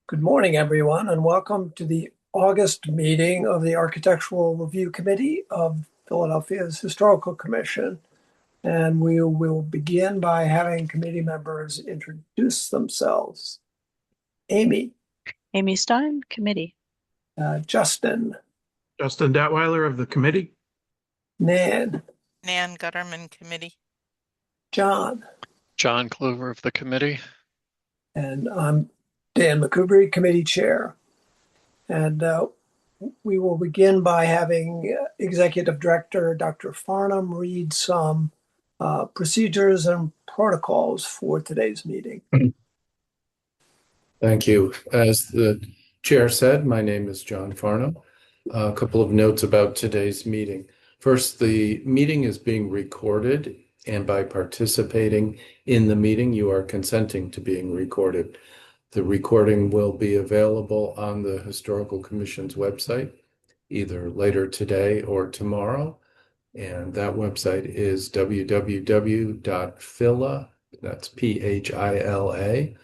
Good morning, everyone, and welcome to the August meeting of the Architectural Review Committee of Philadelphia's Historical Commission. And we will begin by having committee members introduce themselves. Amy, Amy Stein, committee. Justin, Justin Datweiler of the committee. Nan, Nan Gutterman committee. John, John Clover of the committee. and I'm Dan McCoubrey, committee chair. And we will begin by having Executive Director Dr. Farnham read some procedures and protocols for today's meeting. Thank you. As the chair said, my name is John Farnham. A couple of notes about today's meeting. First, the meeting is being recorded, and by participating in the meeting, you are consenting to being recorded. The recording will be available on the Historical Commission's website, either later today or tomorrow. And that website is www.phila, that's phila.gov,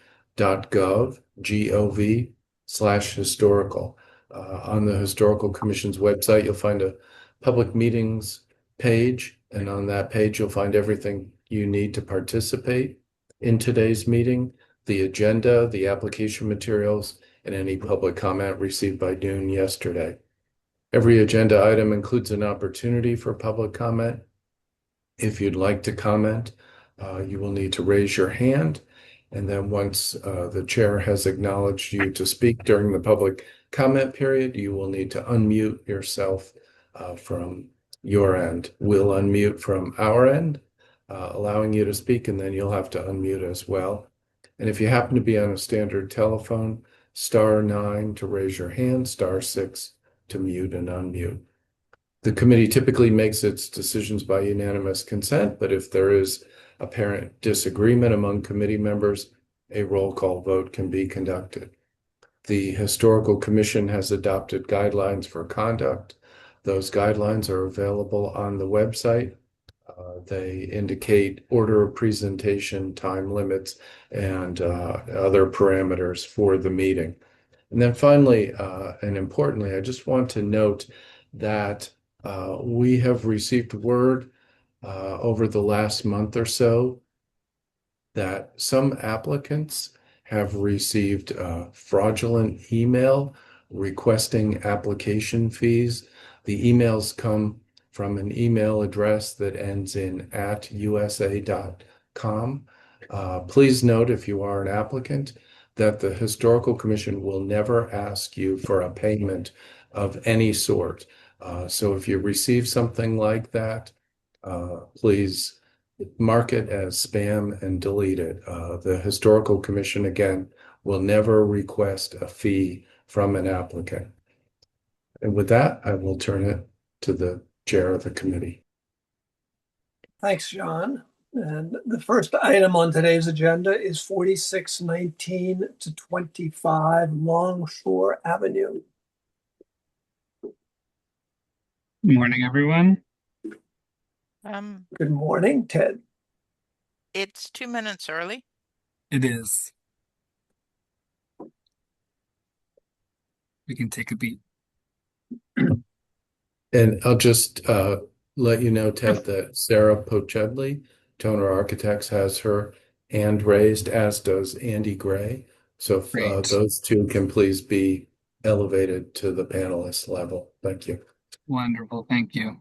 gov/historical. On the Historical Commission's website, you'll find a public meetings page, and on that page, you'll find everything you need to participate in today's meeting, the agenda, the application materials, and any public comment received by noon yesterday. Every agenda item includes an opportunity for public comment. If you'd like to comment, you will need to raise your hand. And then once the chair has acknowledged you to speak during the public comment period, you will need to unmute yourself from your end. We'll unmute from our end, allowing you to speak, and then you'll have to unmute as well. And if you happen to be on a standard telephone, *9 to raise your hand, *6 to mute and unmute. The committee typically makes its decisions by unanimous consent, but if there is apparent disagreement among committee members, a roll call vote can be conducted. The Historical Commission has adopted guidelines for conduct. Those guidelines are available on the website. They indicate order of presentation, time limits, and other parameters for the meeting. And then finally, and importantly, I just want to note that we have received word over the last month or so that some applicants have received fraudulent email requesting application fees. The emails come from an email address that ends in @usa.com. Please note, if you are an applicant, that the Historical Commission will never ask you for a payment of any sort. So if you receive something like that, please mark it as spam and delete it. The Historical Commission, again, will never request a fee from an applicant. And with that, I will turn it to the chair of the committee. Thanks, John. And the first item on today's agenda is 4619 to 25 Longshore Avenue. Good morning, everyone. Good morning, Ted. It's 2 minutes early. It is. We can take a beat. And I'll just let you know, Ted, that Sarah Pochedley, Toner Architects, has her hand raised, as does Andy Gray. So if those two can please be elevated to the panelist level. Thank you. Wonderful. Thank you.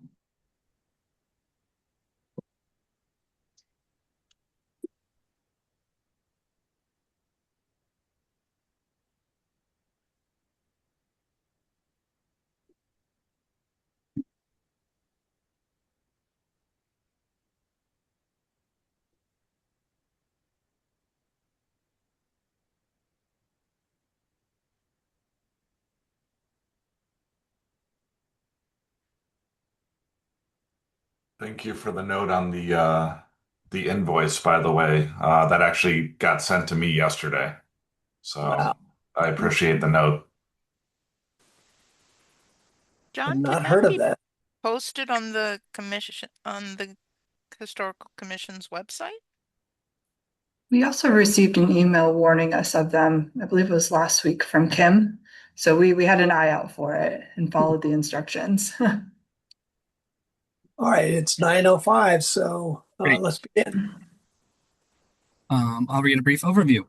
Thank you for the note on the invoice, by the way. That actually got sent to me yesterday. So Wow. I appreciate the note. I've John, not can heard that of be that. posted on the Historical Commission's website? We also received an email warning us of them, I believe it was last week from Kim. So we had an eye out for it and followed the instructions. All right, it's 9:05, so Great. let's begin. I'll read a brief overview.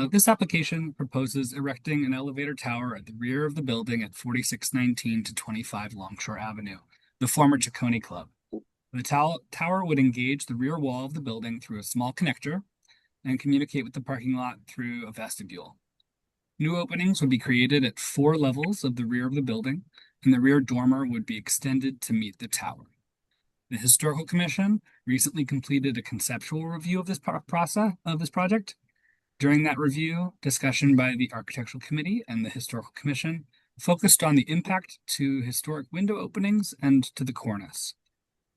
This application proposes erecting an elevator tower at the rear of the building at 4619 to 25 Longshore Avenue, the former Ciccone Club. The tower would engage the rear wall of the building through a small connector and communicate with the parking lot through a vestibule. New openings would be created at 4 levels of the rear of the building, and the rear dormer would be extended to meet the tower. The Historical Commission recently completed a conceptual review of this project. During that review, discussion by the Architectural Committee and the Historical Commission focused on the impact to historic window openings and to the cornice.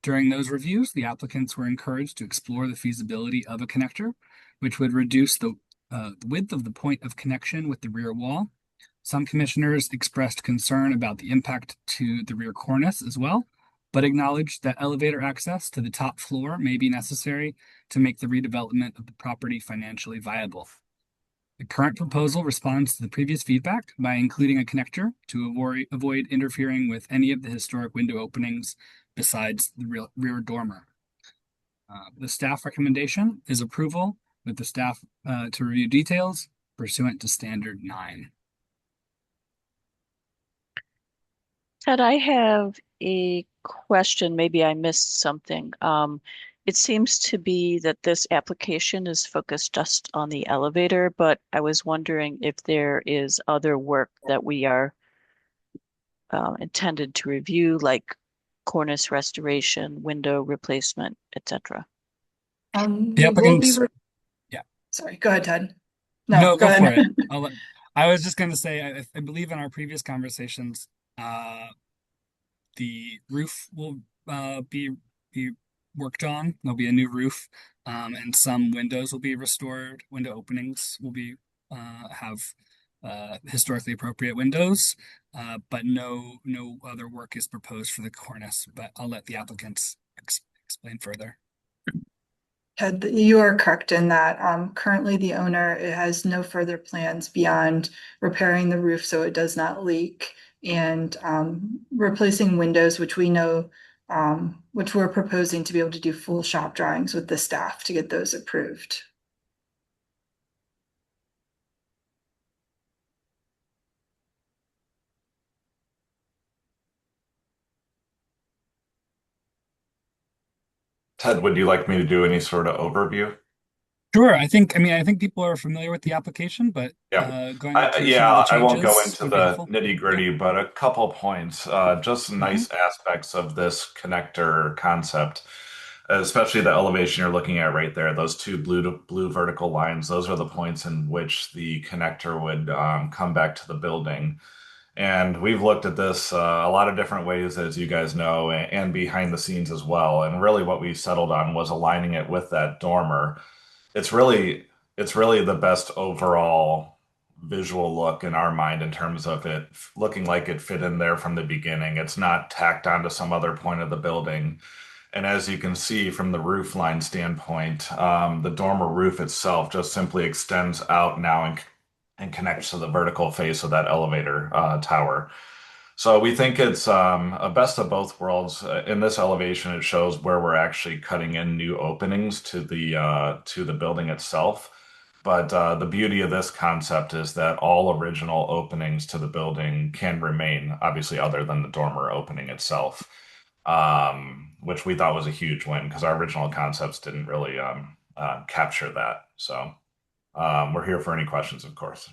During those reviews, the applicants were encouraged to explore the feasibility of a connector, which would reduce the width of the point of connection with the rear wall. Some commissioners expressed concern about the impact to the rear cornice as well, but acknowledged that elevator access to the top floor may be necessary to make the redevelopment of the property financially viable. The current proposal responds to the previous feedback by including a connector to avoid interfering with any of the historic window openings besides the rear dormer. The staff recommendation is approval with the staff to review details pursuant to Standard 9. Ted, I have a question. Maybe I missed something. It seems to be that this application is focused just on the elevator, but I was wondering if there is other work that we are intended to review, like cornice restoration, window replacement, etc. The We will be applicants, yeah. Sorry, go ahead, Ted. No, go go for ahead. it. I was just going to say, I believe in our previous conversations, the roof will be worked on. There'll be a new roof, and some windows will be restored. Window openings will be have historically appropriate windows, but no other work is proposed for the cornice. But I'll let the applicants explain further. Ted, you are correct in that currently the owner has no further plans beyond repairing the roof so it does not leak and replacing windows, which we know, which we're proposing to be able to do full shop drawings with the staff to get those approved. Ted, would you like me to do any sort of overview? Sure. I think people are familiar with the application, but Yeah. going through some of the I won't go changes into would be the helpful. nitty-gritty, but a couple points, just some nice aspects of this connector concept, especially the elevation you're looking at right there. Those two blue vertical lines, those are the points in which the connector would come back to the building. And we've looked at this a lot of different ways, as you guys know, and behind the scenes as well. And really what we settled on was aligning it with that dormer. It's really the best overall visual look in our mind in terms of it looking like it fit in there from the beginning. It's not tacked onto some other point of the building. And as you can see from the roof line standpoint, the dormer roof itself just simply extends out now and connects to the vertical face of that elevator tower. So we think it's a best of both worlds. In this elevation, it shows where we're actually cutting in new openings to the building itself. But the beauty of this concept is that all original openings to the building can remain, obviously, other than the dormer opening itself, which we thought was a huge win because our original concepts didn't really capture that. So we're here for any questions, of course.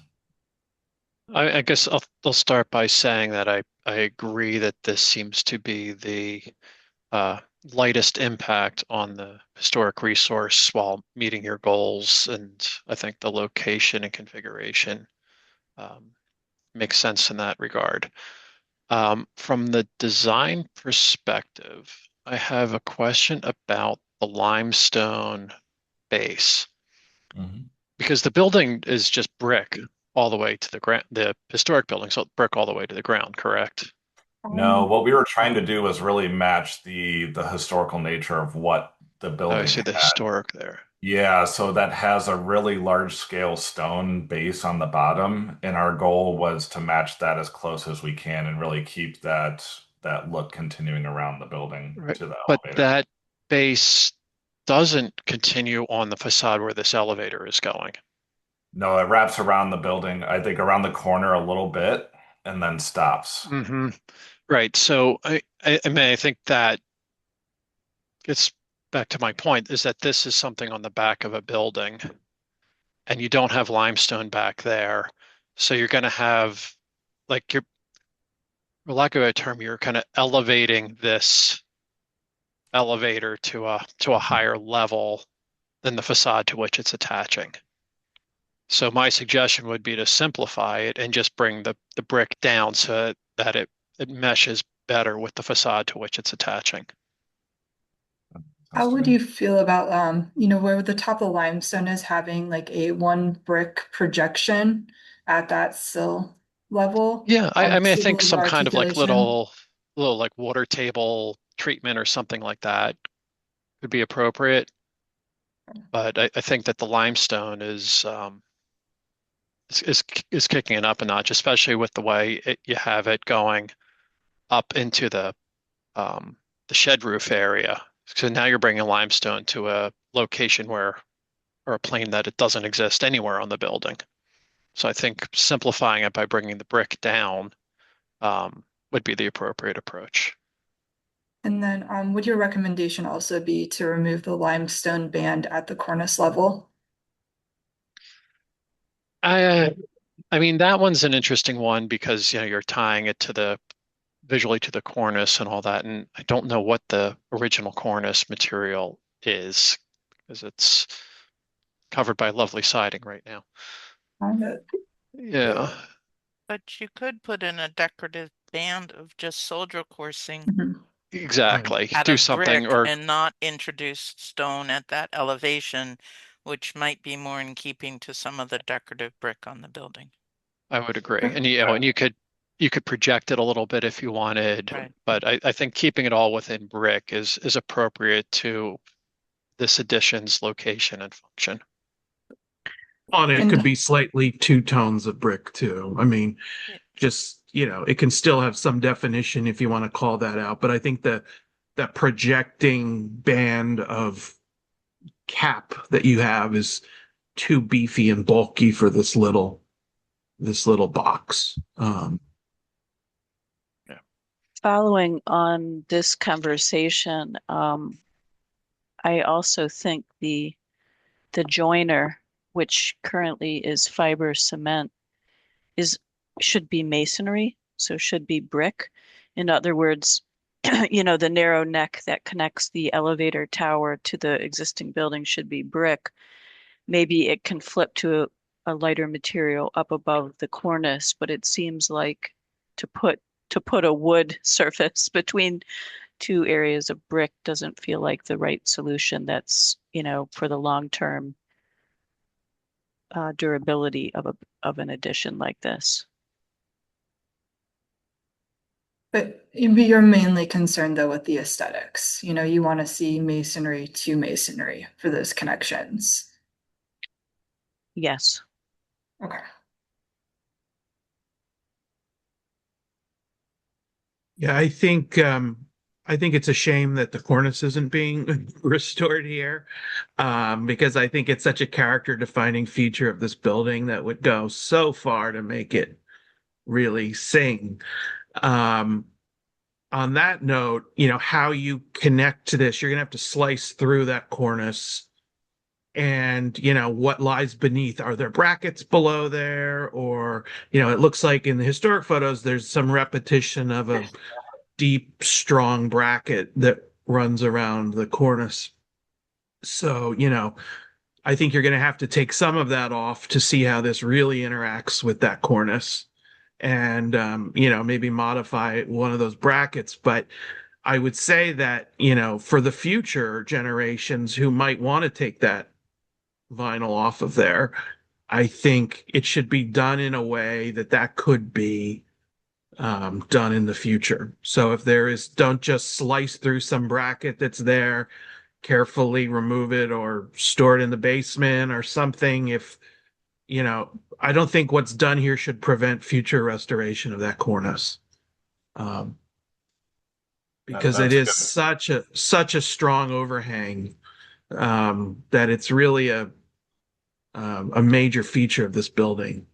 I guess I'll start by saying that I agree that this seems to be the lightest impact on the historic resource while meeting your goals, and I think the location and configuration makes sense in that regard. From the design perspective, I have a question about the limestone base. Because the building is just brick all the way to the ground, the historic building, so brick all the way to the ground, correct? No, what we were trying to do was really match the historical nature of what the Oh, building I see the had. historic there. Yeah, so that has a really large scale stone base on the bottom, and our goal was to match that as close as we can and really keep that look continuing around the building Right. to the But elevator. that base doesn't continue on the facade where this elevator is going. No, it wraps around the building, I think around the corner a little bit, and then stops. Hmm. Right. So I mean, I think that gets back to my point is that this is something on the back of a building and you don't have limestone back there. So you're going to have, like, you're, for lack of a term, you're kind of elevating this elevator to a higher level than the facade to which it's attaching. So my suggestion would be to simplify it and just bring the brick down so that it meshes better with the facade to which it's attaching. How would you feel about, where the top of the limestone is having like a one brick projection at that sill level? Yeah, I mean, I Just a think little some more kind of like articulation. little like water table treatment or something like that could be appropriate. But I think that the limestone is kicking it up a notch, especially with the way you have it going up into the shed roof area. So now you're bringing limestone to a location where, or a plane that it doesn't exist anywhere on the building. So I think simplifying it by bringing the brick down would be the appropriate approach. And then would your recommendation also be to remove the limestone band at the cornice level? I I mean that one's an interesting one because you're tying it to the visually to the cornice and all that, and I don't know what the original cornice material is because it's covered by lovely siding right now. Yeah. But you could put in a decorative band of just soldier coursing Mhm. Exactly. out Do of something brick or and not introduce stone at that elevation, which might be more in keeping to some of the decorative brick on the building. I would agree. And and you could project it a little bit if you wanted, Right. but I think keeping it all within brick is appropriate to this addition's location and function. On it And- could be slightly two tones of brick too. I mean, Yeah. just, it can still have some definition if you want to call that out. But I think that projecting band of cap that you have is too beefy and bulky for this little box. Following on this conversation, I also think the joiner, which currently is fiber cement, should be masonry, so should be brick. In other words, the narrow neck that connects the elevator tower to the existing building should be brick. Maybe it can flip to a lighter material up above the cornice, but it seems like to put a wood surface between two areas of brick doesn't feel like the right solution. That's, for the long term durability of an addition like this. But you're mainly concerned though with the aesthetics. You want to see masonry to masonry for those connections. Yes. Okay. Yeah, I think it's a shame that the cornice isn't being restored here, because I think it's such a character defining feature of this building that would go so far to make it really sing. On that note, how you connect to this, you're gonna have to slice through that cornice and what lies beneath. Are there brackets below there? Or it looks like in the historic photos there's some repetition of a deep strong bracket that runs around the cornice. So I think you're going to have to take some of that off to see how this really interacts with that cornice, and maybe modify one of those brackets. But I would say that for the future generations who might want to take that vinyl off of there, I think it should be done in a way that could be done in the future. So if there is, don't just slice through some bracket that's there, carefully remove it or store it in the basement or something. If, I don't think what's done here should prevent future restoration of that cornice. Because it is such a strong overhang, that it's really a major feature of this building.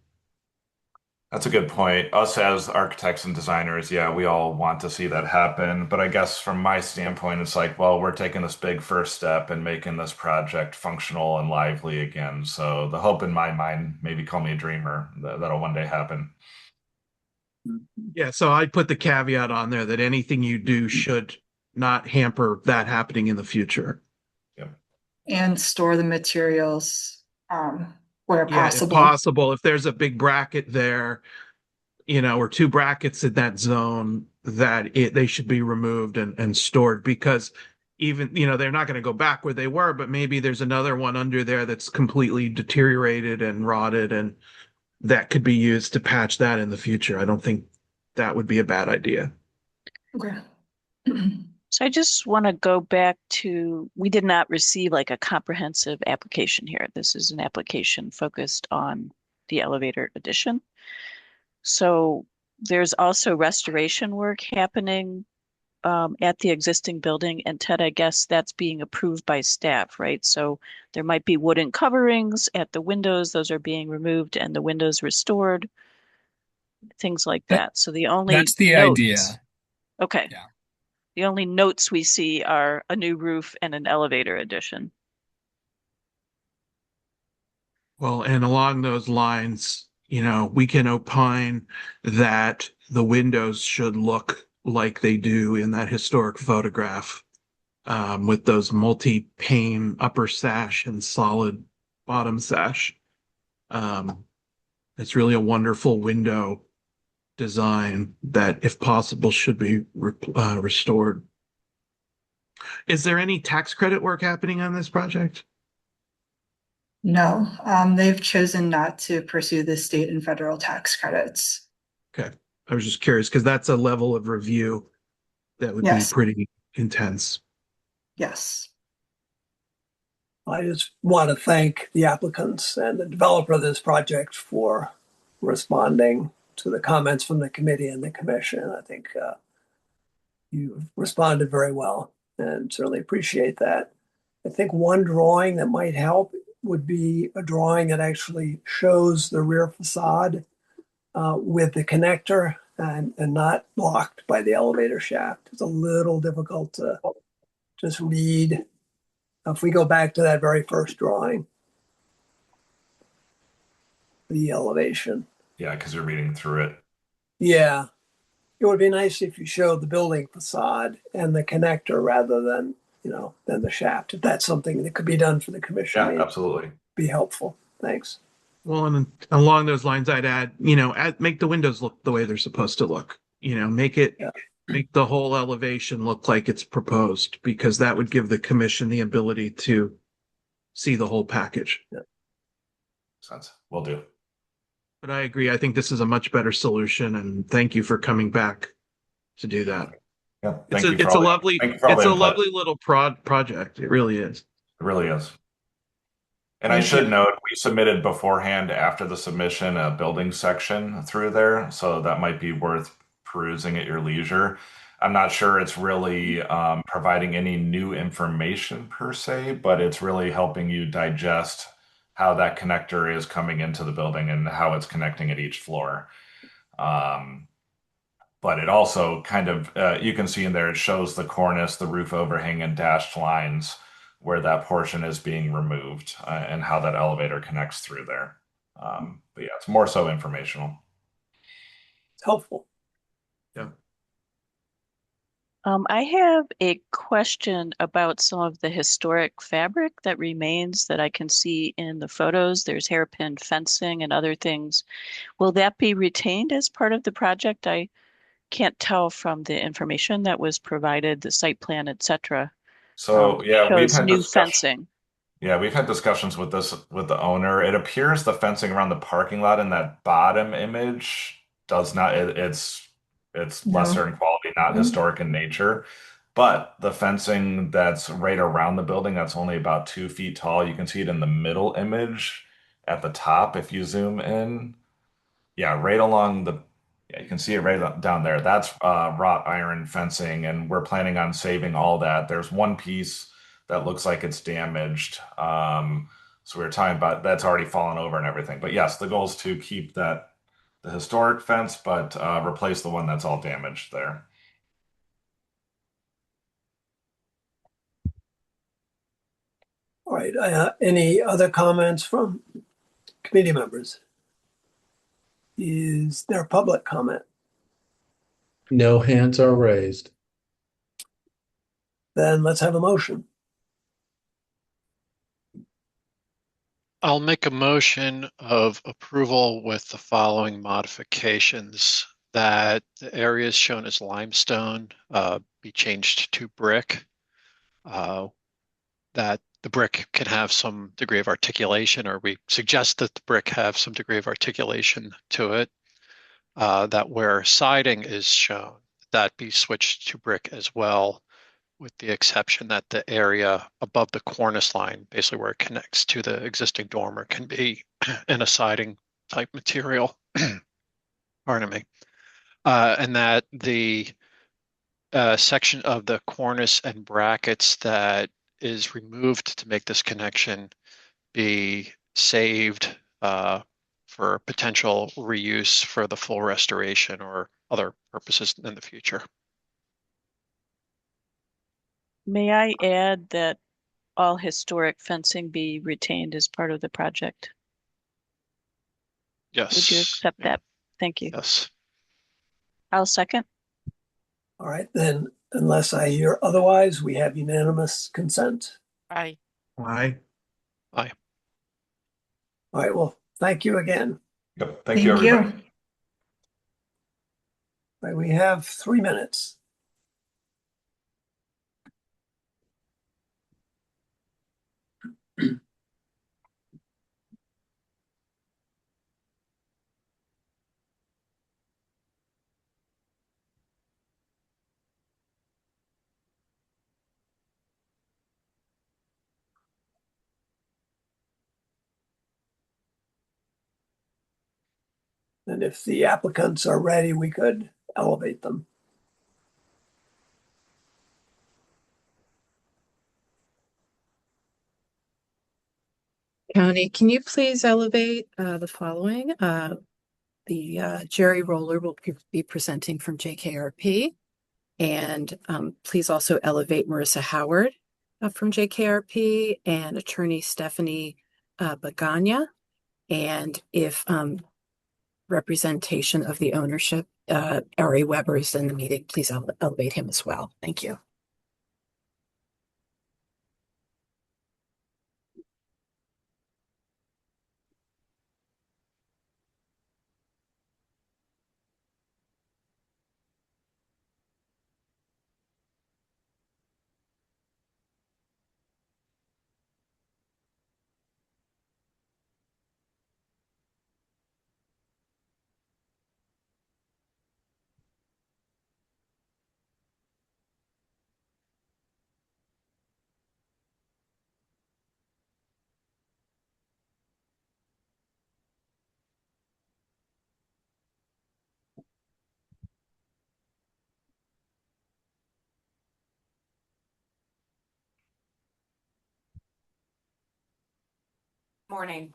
That's a good point. Us as architects and designers, yeah, we all want to see that happen. But I guess from my standpoint, it's like, well, we're taking this big first step and making this project functional and lively again. So the hope in my mind, maybe call me a dreamer, that'll one day happen. Yeah, so I put the caveat on there that anything you do should not hamper that happening in the future. And store the materials where Yeah, possible. if possible, if there's a big bracket there, or two brackets in that zone, they should be removed and stored, because even, they're not going to go back where they were, but maybe there's another one under there that's completely deteriorated and rotted, and that could be used to patch that in the future. I don't think that would be a bad idea. Okay. So I just want to go back to, we did not receive like a comprehensive application here. This is an application focused on the elevator addition. So there's also restoration work happening at the existing building. And Ted, I guess that's being approved by staff, right? So there might be wooden coverings at the windows. Those are being removed and the windows restored, things like that. So the only That's the notes, idea. Okay. Yeah. The only notes we see are a new roof and an elevator addition. Well, and along those lines, we can opine that the windows should look like they do in that historic photograph, with those multi-pane upper sash and solid bottom sash. It's really a wonderful window design that, if possible, should be restored. Is there any tax credit work happening on this project? No, they've chosen not to pursue the state and federal tax credits. Okay. I was just curious because that's a level of review that would be pretty intense. Yes. I just want to thank the applicants and the developer of this project for responding to the comments from the committee and the commission. I think you've responded very well and certainly appreciate that. I think one drawing that might help would be a drawing that actually shows the rear facade with the connector and not blocked by the elevator shaft. It's a little difficult to just read. If we go back to that very first drawing, the elevation. Yeah, because you're reading through it. Yeah. It would be nice if you showed the building facade and the connector rather than, than the shaft. If that's something that could be done for the commission. Yeah, absolutely. Be helpful. Thanks. Well, and along those lines, I'd add, make the windows look the way they're supposed to look. Make the whole elevation look like it's proposed, because that would give the commission the ability to see the whole package. Yeah. Sense. Will do. But I agree. I think this is a much better solution, and thank you for coming back to do that. Yeah, it's a lovely little project. It really is. It really is. And I should note, we submitted beforehand after the submission a building section through there, so that might be worth perusing at your leisure. I'm not sure it's really providing any new information per se, but it's really helping you digest how that connector is coming into the building and how it's connecting at each floor. But it also kind of, you can see in there, it shows the cornice, the roof overhang, and dashed lines where that portion is being removed and how that elevator connects through there. But yeah, it's more so informational. It's helpful. Yeah. I have a question about some of the historic fabric that remains that I can see in the photos. There's hairpin fencing and other things. Will that be retained as part of the project? I can't tell from the information that was provided, the site plan, etc. So yeah, we've had new fencing. Yeah, we've had discussions with the owner. It appears the fencing around the parking lot in that bottom image does not. It's lesser in quality, not historic in nature. But the fencing that's right around the building, that's only about 2 feet tall. You can see it in the middle image at the top if you zoom in. Yeah, right along the, yeah, you can see it down there. That's wrought iron fencing, and we're planning on saving all that. There's one piece that looks like it's damaged. So we were talking about that's already fallen over and everything. But yes, the goal is to keep the historic fence, but replace the one that's all damaged there. All right. Any other comments from committee members? Is there public comment? No hands are raised. Then let's have a motion. I'll make a motion of approval with the following modifications: that the areas shown as limestone be changed to brick, that the brick can have some degree of articulation, or we suggest that the brick have some degree of articulation to it, that where siding is shown, that be switched to brick as well, with the exception that the area above the cornice line, basically where it connects to the existing dormer, can be in a siding type material. Pardon me. And that the section of the cornice and brackets that is removed to make this connection be saved for potential reuse for the full restoration or other purposes in the future. May I add that all historic fencing be retained as part of the project? Yes. Would you accept that? Thank you. Yes. I'll second. All right, then, unless I hear otherwise, we have unanimous consent. Aye. Aye. All right, well, thank you again. Yep. Thank you, everybody. All right, we have 3 minutes. And if the applicants are ready, we could elevate them. County, can you please elevate the following? Jerry Roller will be presenting from JKRP. And please also elevate Marissa Howard from JKRP and attorney Stephanie Bagania. And if representation of the ownership, Ari Weber is in the meeting, please elevate him as well. Thank you. Morning.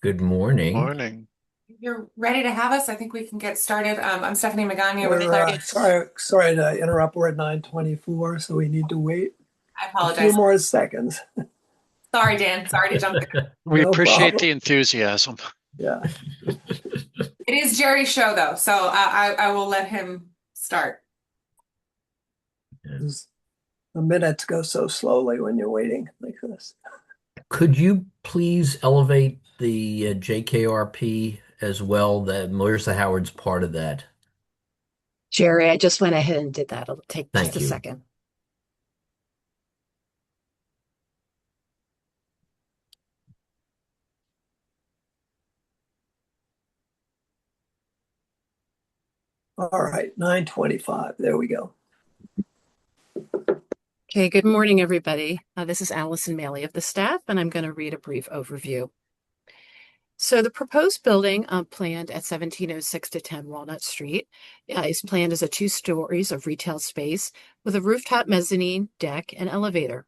Good morning. Morning. You're ready to have us? I think we can get started. I'm Stephanie Magana with Sorry to interrupt. We're at 9:24, so we need to wait I a apologize. few more seconds. Sorry, Dan. Sorry to jump in. We No appreciate problem. the enthusiasm. Yeah. It is Jerry's show, though, so I will let him start. The minutes go so slowly when you're waiting like this. Could you please elevate the JKRP as well? That Marissa Howard's part of that. Jerry, I just went ahead and did that. It'll take Thank just a you. second. All right, 9:25. There we go. Okay, good morning, everybody. This is Allison Maley of the staff, and I'm going to read a brief overview. So the proposed building planned at 1706 to 10 Walnut Street is planned as a 2 stories of retail space with a rooftop mezzanine, deck, and elevator.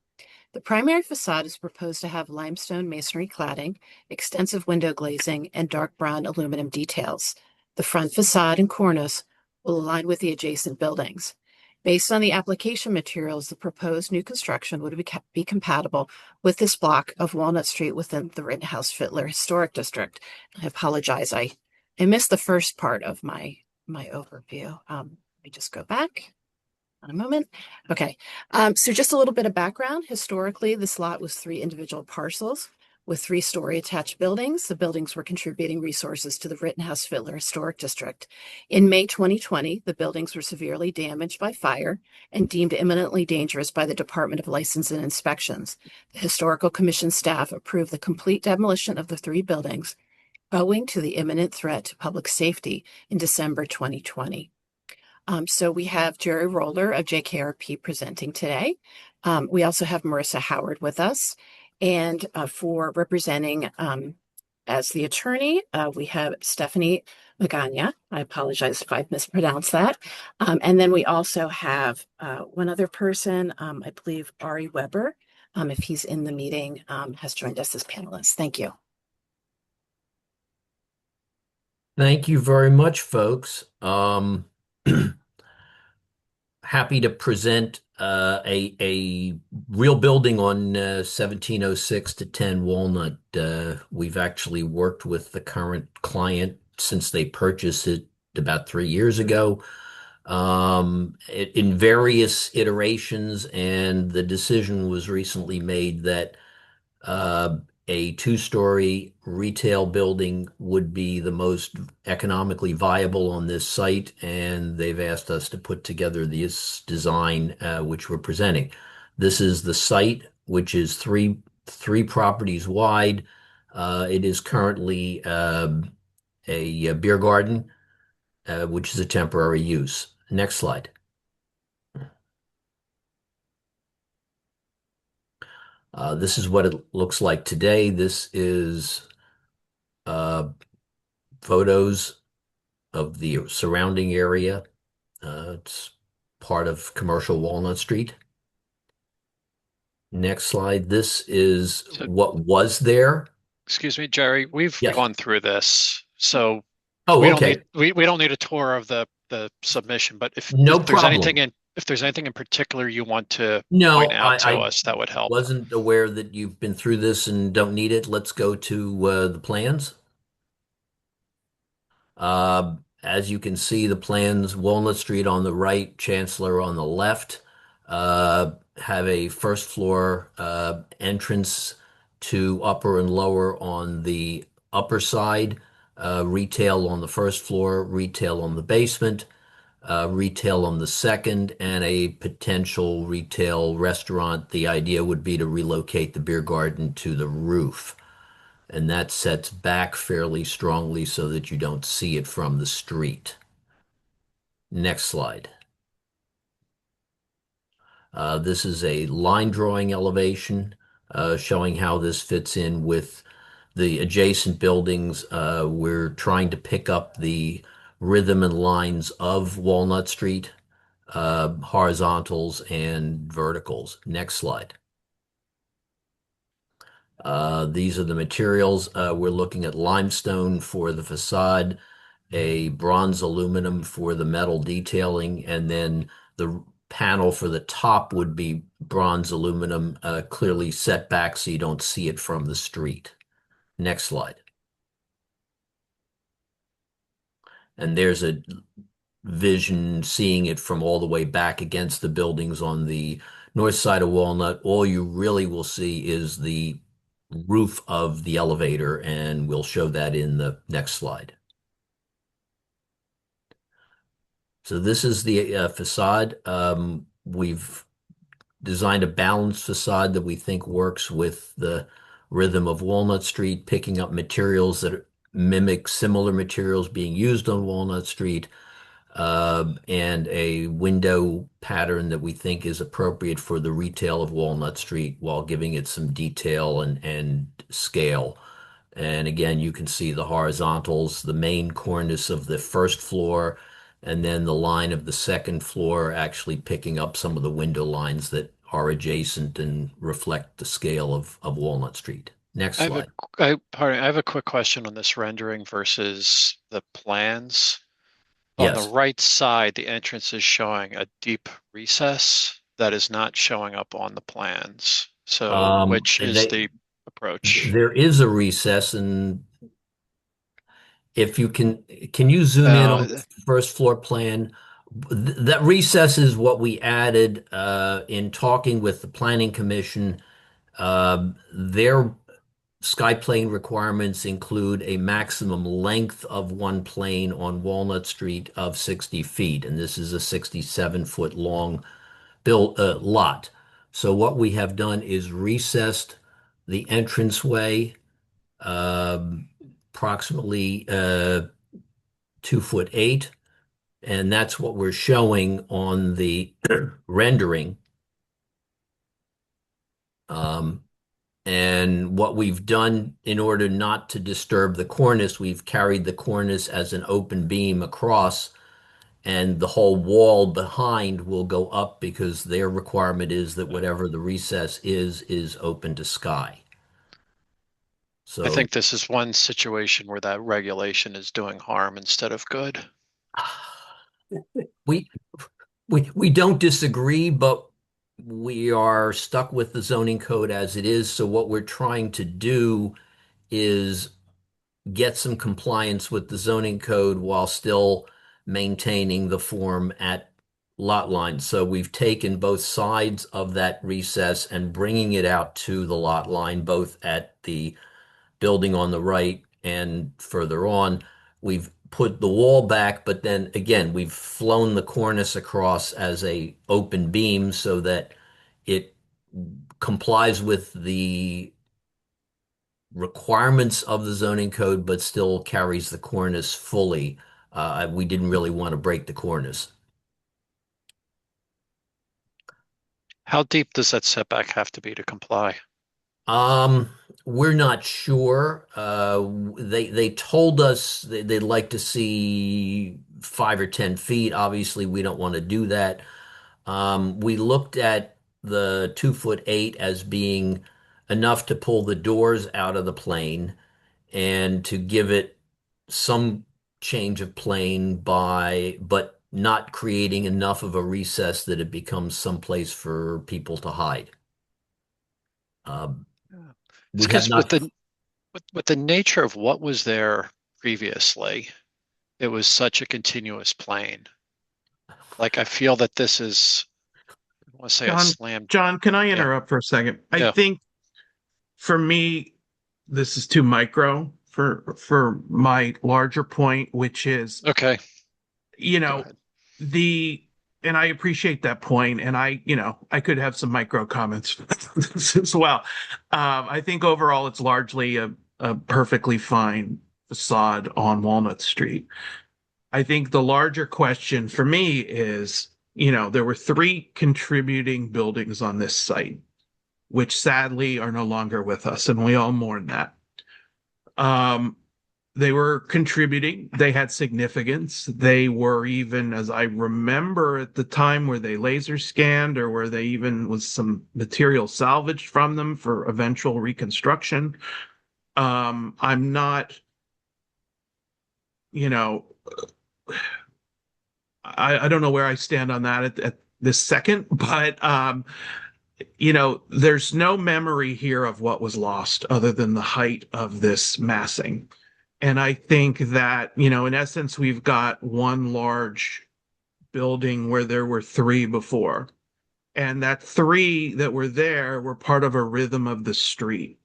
The primary facade is proposed to have limestone masonry cladding, extensive window glazing, and dark brown aluminum details. The front facade and cornice will align with the adjacent buildings. Based on the application materials, the proposed new construction would be compatible with this block of Walnut Street within the Rittenhouse-Fittler Historic District. I apologize, I missed the first part of my overview. Let me just go back on a moment. Okay, so just a little bit of background. Historically, this lot was 3 individual parcels with 3-story attached buildings. The buildings were contributing resources to the Rittenhouse-Fittler Historic District. In May 2020, the buildings were severely damaged by fire and deemed imminently dangerous by the Department of License and Inspections. The Historical Commission staff approved the complete demolition of the 3 buildings owing to the imminent threat to public safety in December 2020. So we have Jerry Roller of JKRP presenting today. We also have Marissa Howard with us. And for representing as the attorney, we have Stephanie Magana. I apologize if I've mispronounced that. And then we also have one other person, I believe Ari Weber, if he's in the meeting, has joined us as panelists. Thank you. Thank you very much, folks. Happy to present a real building on 1706 to 10 Walnut. We've actually worked with the current client since they purchased it about 3 years ago, in various iterations, and the decision was recently made that a 2-story retail building would be the most economically viable on this site, and they've asked us to put together this design, which we're presenting. This is the site, which is three properties wide. It is currently a beer garden, which is a temporary use. Next slide. This is what it looks like today. This is photos of the surrounding area. It's part of commercial Walnut Street. Next slide. This is what was there. Excuse me, Jerry, we've Yes. gone through this, so Oh, we okay. don't need we don't need a tour of the submission, but No if there's problem. anything in particular you want to No, point out to I us, that would help. wasn't aware that you've been through this and don't need it. Let's go to the plans. As you can see, the plans, Walnut Street on the right, Chancellor on the left, have a first floor entrance to upper and lower on the upper side, retail on the first floor, retail on the basement, retail on the second, and a potential retail restaurant. The idea would be to relocate the beer garden to the roof. And that sets back fairly strongly so that you don't see it from the street. Next slide. This is a line drawing elevation showing how this fits in with the adjacent buildings. We're trying to pick up the rhythm and lines of Walnut Street, horizontals and verticals. Next slide. These are the materials. We're looking at limestone for the facade, a bronze aluminum for the metal detailing, and then the panel for the top would be bronze aluminum, clearly set back so you don't see it from the street. Next slide. And there's a vision seeing it from all the way back against the buildings on the north side of Walnut. All you really will see is the roof of the elevator, and we'll show that in the next slide. So this is the facade. We've designed a balanced facade that we think works with the rhythm of Walnut Street, picking up materials that mimic similar materials being used on Walnut Street. and a window pattern that we think is appropriate for the retail of Walnut Street while giving it some detail and scale. And again, you can see the horizontals, the main cornice of the first floor, and then the line of the second floor actually picking up some of the window lines that are adjacent and reflect the scale of Walnut Street. Next slide. I have a quick question on this rendering versus the plans. On the Yes. right side, the entrance is showing a deep recess that is not showing up on the plans. So which is the approach? There is a recess, and if you can you zoom in on the first floor plan? That recess is what we added in talking with the Planning Commission. Their sky plane requirements include a maximum length of one plane on Walnut Street of 60 feet, and this is a 67-foot long lot. So what we have done is recessed the entranceway approximately 2'8", and that's what we're showing on the rendering. And what we've done in order not to disturb the cornice, we've carried the cornice as an open beam across, and the whole wall behind will go up because their requirement is that whatever the recess is open to sky. So I think this is one situation where that regulation is doing harm instead of good. We don't disagree, but we are stuck with the zoning code as it is. So what we're trying to do is get some compliance with the zoning code while still maintaining the form at lot lines. So we've taken both sides of that recess and bringing it out to the lot line, both at the building on the right and further on. We've put the wall back, but then again, we've flown the cornice across as a open beam so that it complies with the requirements of the zoning code, but still carries the cornice fully. We didn't really want to break the cornice. How deep does that setback have to be to comply? We're not sure. They told us they'd like to see 5 or 10 feet. Obviously, we don't want to do that. We looked at the 2'8" as being enough to pull the doors out of the plane and to give it some change of plane but not creating enough of a recess that it becomes someplace for people to hide. Because with the nature of what was there previously, it was such a continuous plane. Like I feel that this is, I want to say, a slam. John, can I interrupt for a second? I think for me, this is too micro for my larger point, which is and I appreciate that point, and I could have some micro comments as well. I think overall it's largely a perfectly fine facade on Walnut Street. I think the larger question for me is, there were 3 contributing buildings on this site, which sadly are no longer with us, and we all mourn that. They were contributing. They had significance. They were even, as I remember at the time, were they laser scanned or were they even was some material salvaged from them for eventual reconstruction? I'm not, I don't know where I stand on that at this second, but there's no memory here of what was lost other than the height of this massing. And I think that, in essence, we've got one large building where there were 3 before. And that 3 that were there were part of a rhythm of the street.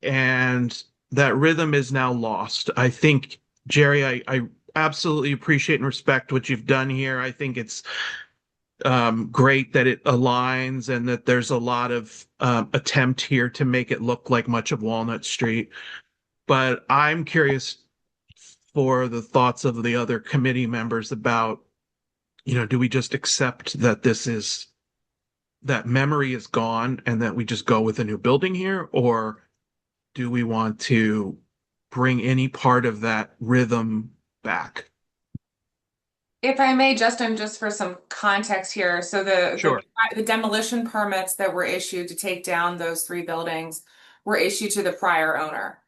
And that rhythm is now lost. I think, Jerry, I absolutely appreciate and respect what you've done here. I think it's great that it aligns and that there's a lot of attempt here to make it look like much of Walnut Street. But I'm curious for the thoughts of the other committee members about do we just accept that that memory is gone and that we just go with a new building here? Or do we want to bring any part of that rhythm back? If I may, Justin, just for some context here, so Sure. the demolition permits that were issued to take down those three buildings were issued to the prior owner.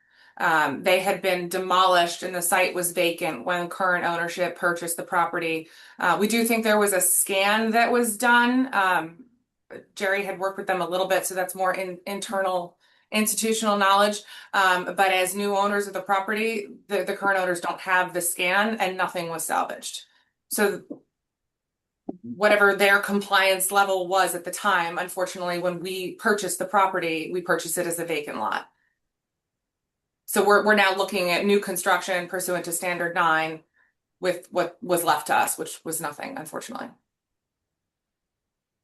They had been demolished and the site was vacant when current ownership purchased the property. We do think there was a scan that was done. Jerry had worked with them a little bit, so that's more internal institutional knowledge. But as new owners of the property, the current owners don't have the scan and nothing was salvaged. So whatever their compliance level was at the time, unfortunately, when we purchased the property, we purchased it as a vacant lot. So we're now looking at new construction pursuant to Standard 9 with what was left to us, which was nothing, unfortunately.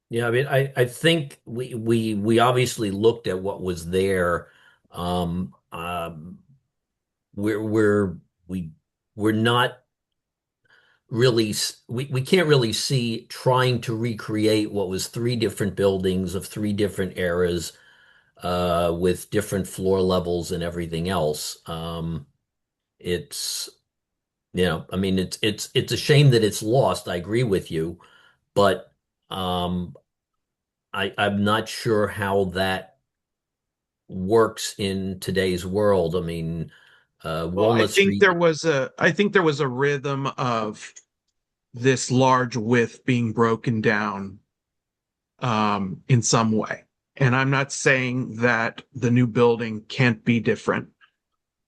Yeah, I mean, I think we obviously looked at what was there. We're not really we can't really see trying to recreate what was three different buildings of three different eras with different floor levels and everything else. It's I mean it's a shame that it's lost. I agree with you, but I'm not sure how that works in today's world. I mean, Well, Walnut Street. I think there was a rhythm of this large width being broken down in some way. And I'm not saying that the new building can't be different,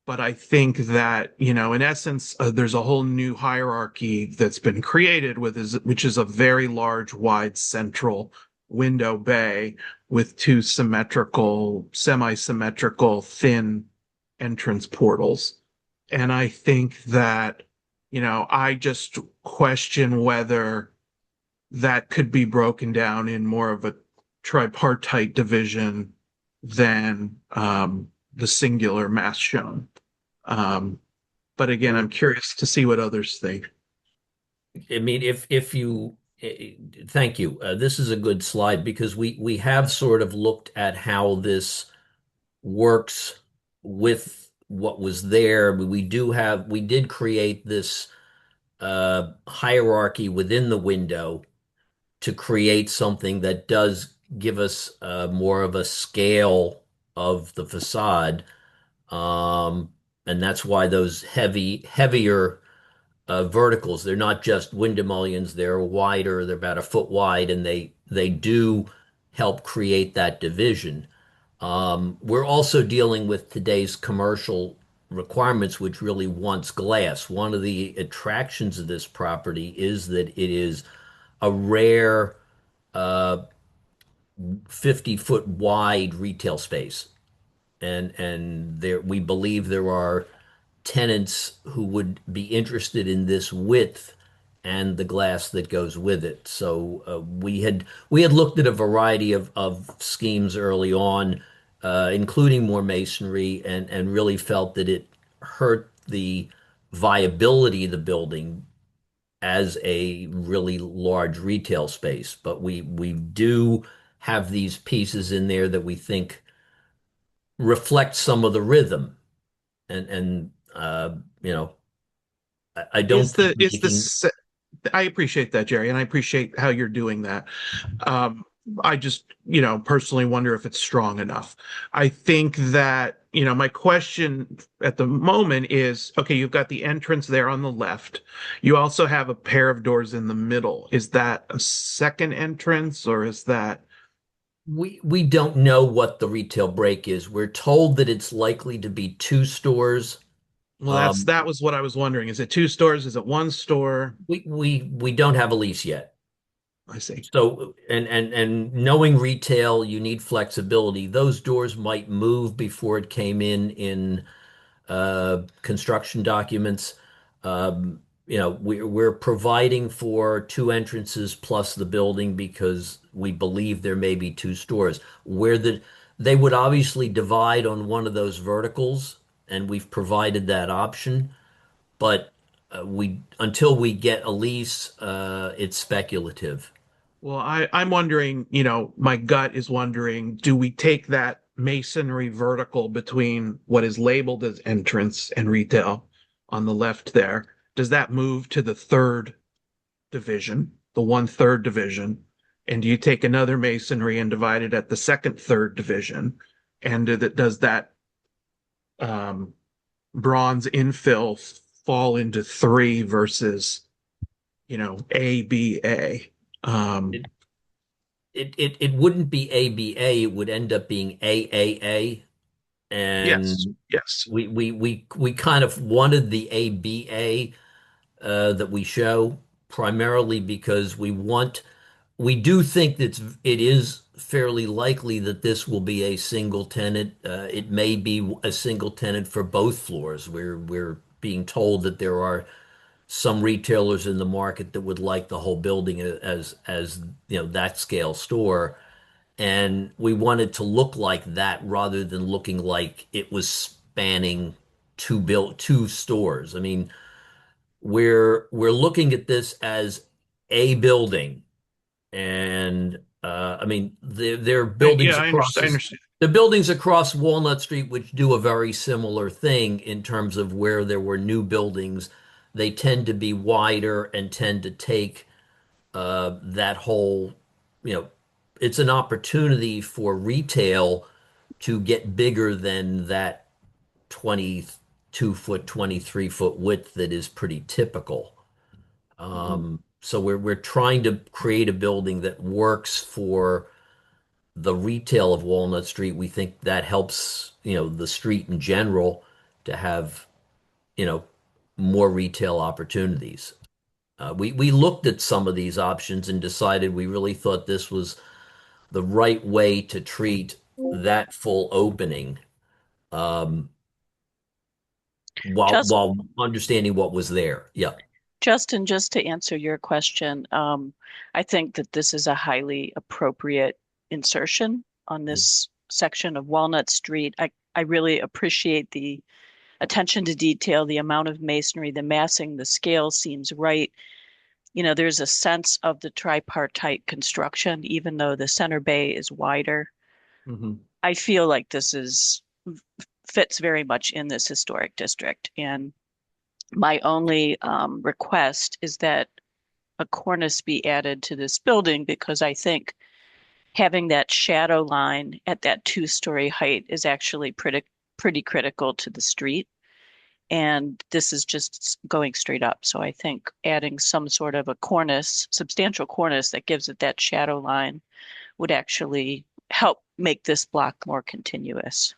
but I think that, in essence, there's a whole new hierarchy that's been created which is a very large, wide central window bay with two semi-symmetrical, thin entrance portals. And I think that, I just question whether that could be broken down in more of a tripartite division than the singular mass shown. But again, I'm curious to see what others think. I mean, if you thank you. This is a good slide because we have sort of looked at how this works with what was there. We did create this hierarchy within the window to create something that does give us more of a scale of the facade. And that's why those heavier verticals, they're not just window mullions, they're wider, they're about a foot wide, and they do help create that division. We're also dealing with today's commercial requirements, which really wants glass. One of the attractions of this property is that it is a rare 50-foot wide retail space. And there we believe there are tenants who would be interested in this width and the glass that goes with it. So we had looked at a variety of schemes early on, including more masonry, and really felt that it hurt the viability of the building as a really large retail space. But we do have these pieces in there that we think reflect some of the rhythm, and I don't think I appreciate that, Jerry, and I appreciate how you're doing that. I just, personally wonder if it's strong enough. I think that, my question at the moment is, okay, you've got the entrance there on the left. You also have a pair of doors in the middle. Is that a second entrance, or is that? We don't know what the retail break is. We're told that it's likely to be two stores. Well, that was what I was wondering. Is it two stores? Is it one store? We don't have a lease yet. I see. So and knowing retail, you need flexibility. Those doors might move before it came in construction documents. We're providing for two entrances plus the building because we believe there may be two stores where they would obviously divide on one of those verticals, and we've provided that option. But until we get a lease, it's speculative. Well, I'm wondering, my gut is wondering, do we take that masonry vertical between what is labeled as entrance and retail on the left there? Does that move to the third division, the 1/3 division? And do you take another masonry and divide it at the second, third division? And does that bronze infill fall into 3 versus, A, B, A? It wouldn't be ABA, it would end up being AAA. And yes. we kind of wanted the ABA that we show primarily because we do think that it is fairly likely that this will be a single tenant. It may be a single tenant for both floors. We're being told that there are some retailers in the market that would like the whole building as that scale store. And we wanted to look like that rather than looking like it was spanning two stores. I mean, we're looking at this as a building, and I mean there are buildings Yeah, I understand. the buildings across Walnut Street which do a very similar thing in terms of where there were new buildings. They tend to be wider and tend to take that whole, it's an opportunity for retail to get bigger than that 22-foot, 23-foot width that is pretty typical. So we're trying to create a building that works for the retail of Walnut Street. We think that helps, the street in general to have, more retail opportunities. We looked at some of these options and decided we really thought this was the right way to treat that full opening, while understanding what was there. Yeah. Justin, just to answer your question, I think that this is a highly appropriate insertion on this section of Walnut Street. I really appreciate the attention to detail, the amount of masonry, the massing, the scale seems right. There's a sense of the tripartite construction, even though the center bay is wider. I feel like this fits very much in this historic district. And my only request is that a cornice be added to this building, because I think having that shadow line at that 2-story height is actually pretty critical to the street. And this is just going straight up. So I think adding some sort of a cornice, substantial cornice that gives it that shadow line would actually help make this block more continuous.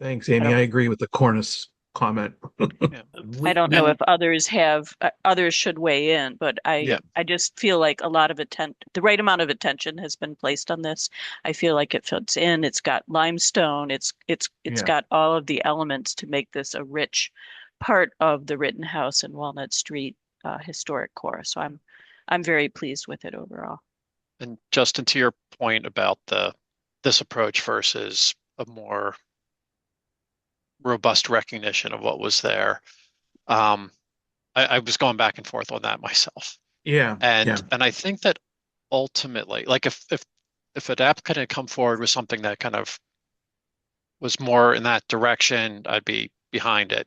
Thanks, Amy. I agree with the cornice comment. I don't know if others should weigh in, but I just feel like the right amount of attention has been placed on this. I feel like it fits in. It's got limestone. It's got all of the elements to make this a rich part of the Rittenhouse and Walnut Street historic core. So I'm very pleased with it overall. And Justin, to your point about this approach versus a more robust recognition of what was there. I was going back and forth on that myself. Yeah. And I think that ultimately, like if an applicant had come forward with something that kind of was more in that direction, I'd be behind it.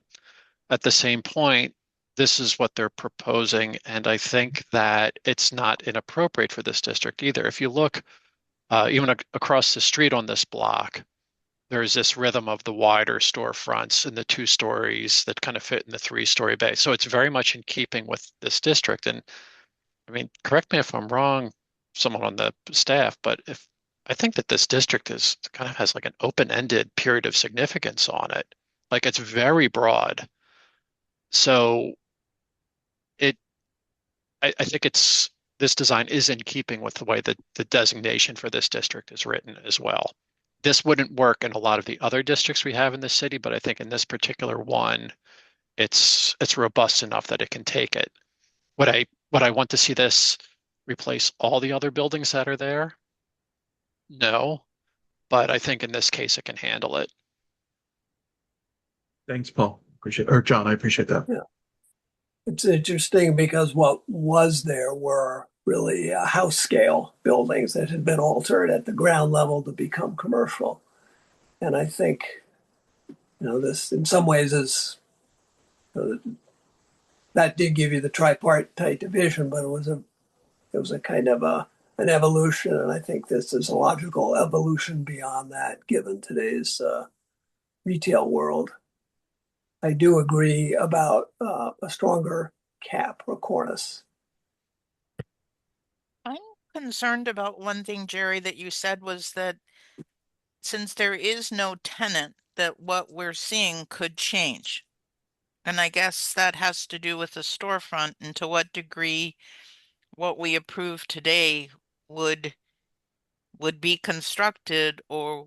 At the same point, this is what they're proposing, and I think that it's not inappropriate for this district either. If you look even across the street on this block, there's this rhythm of the wider storefronts and the 2 stories that kind of fit in the 3-story bay. So it's very much in keeping with this district. And I mean, correct me if I'm wrong, someone on the staff, but I think that this district kind of has like an open-ended period of significance on it. Like it's very broad. So I think this design is in keeping with the way that the designation for this district is written as well. This wouldn't work in a lot of the other districts we have in the city, but I think in this particular one, it's robust enough that it can take it. Would I want to see this replace all the other buildings that are there? No, but I think in this case it can handle it. Thanks, Paul. John, I appreciate that. Yeah. It's interesting because what was there were really house scale buildings that had been altered at the ground level to become commercial. And I think, this in some ways is, that did give you the tripartite division, but it was a kind of an evolution. And I think this is a logical evolution beyond that, given today's retail world. I do agree about a stronger cap or cornice. I'm concerned about one thing, Jerry, that you said was that since there is no tenant, that what we're seeing could change. And I guess that has to do with the storefront and to what degree what we approve today would be constructed, or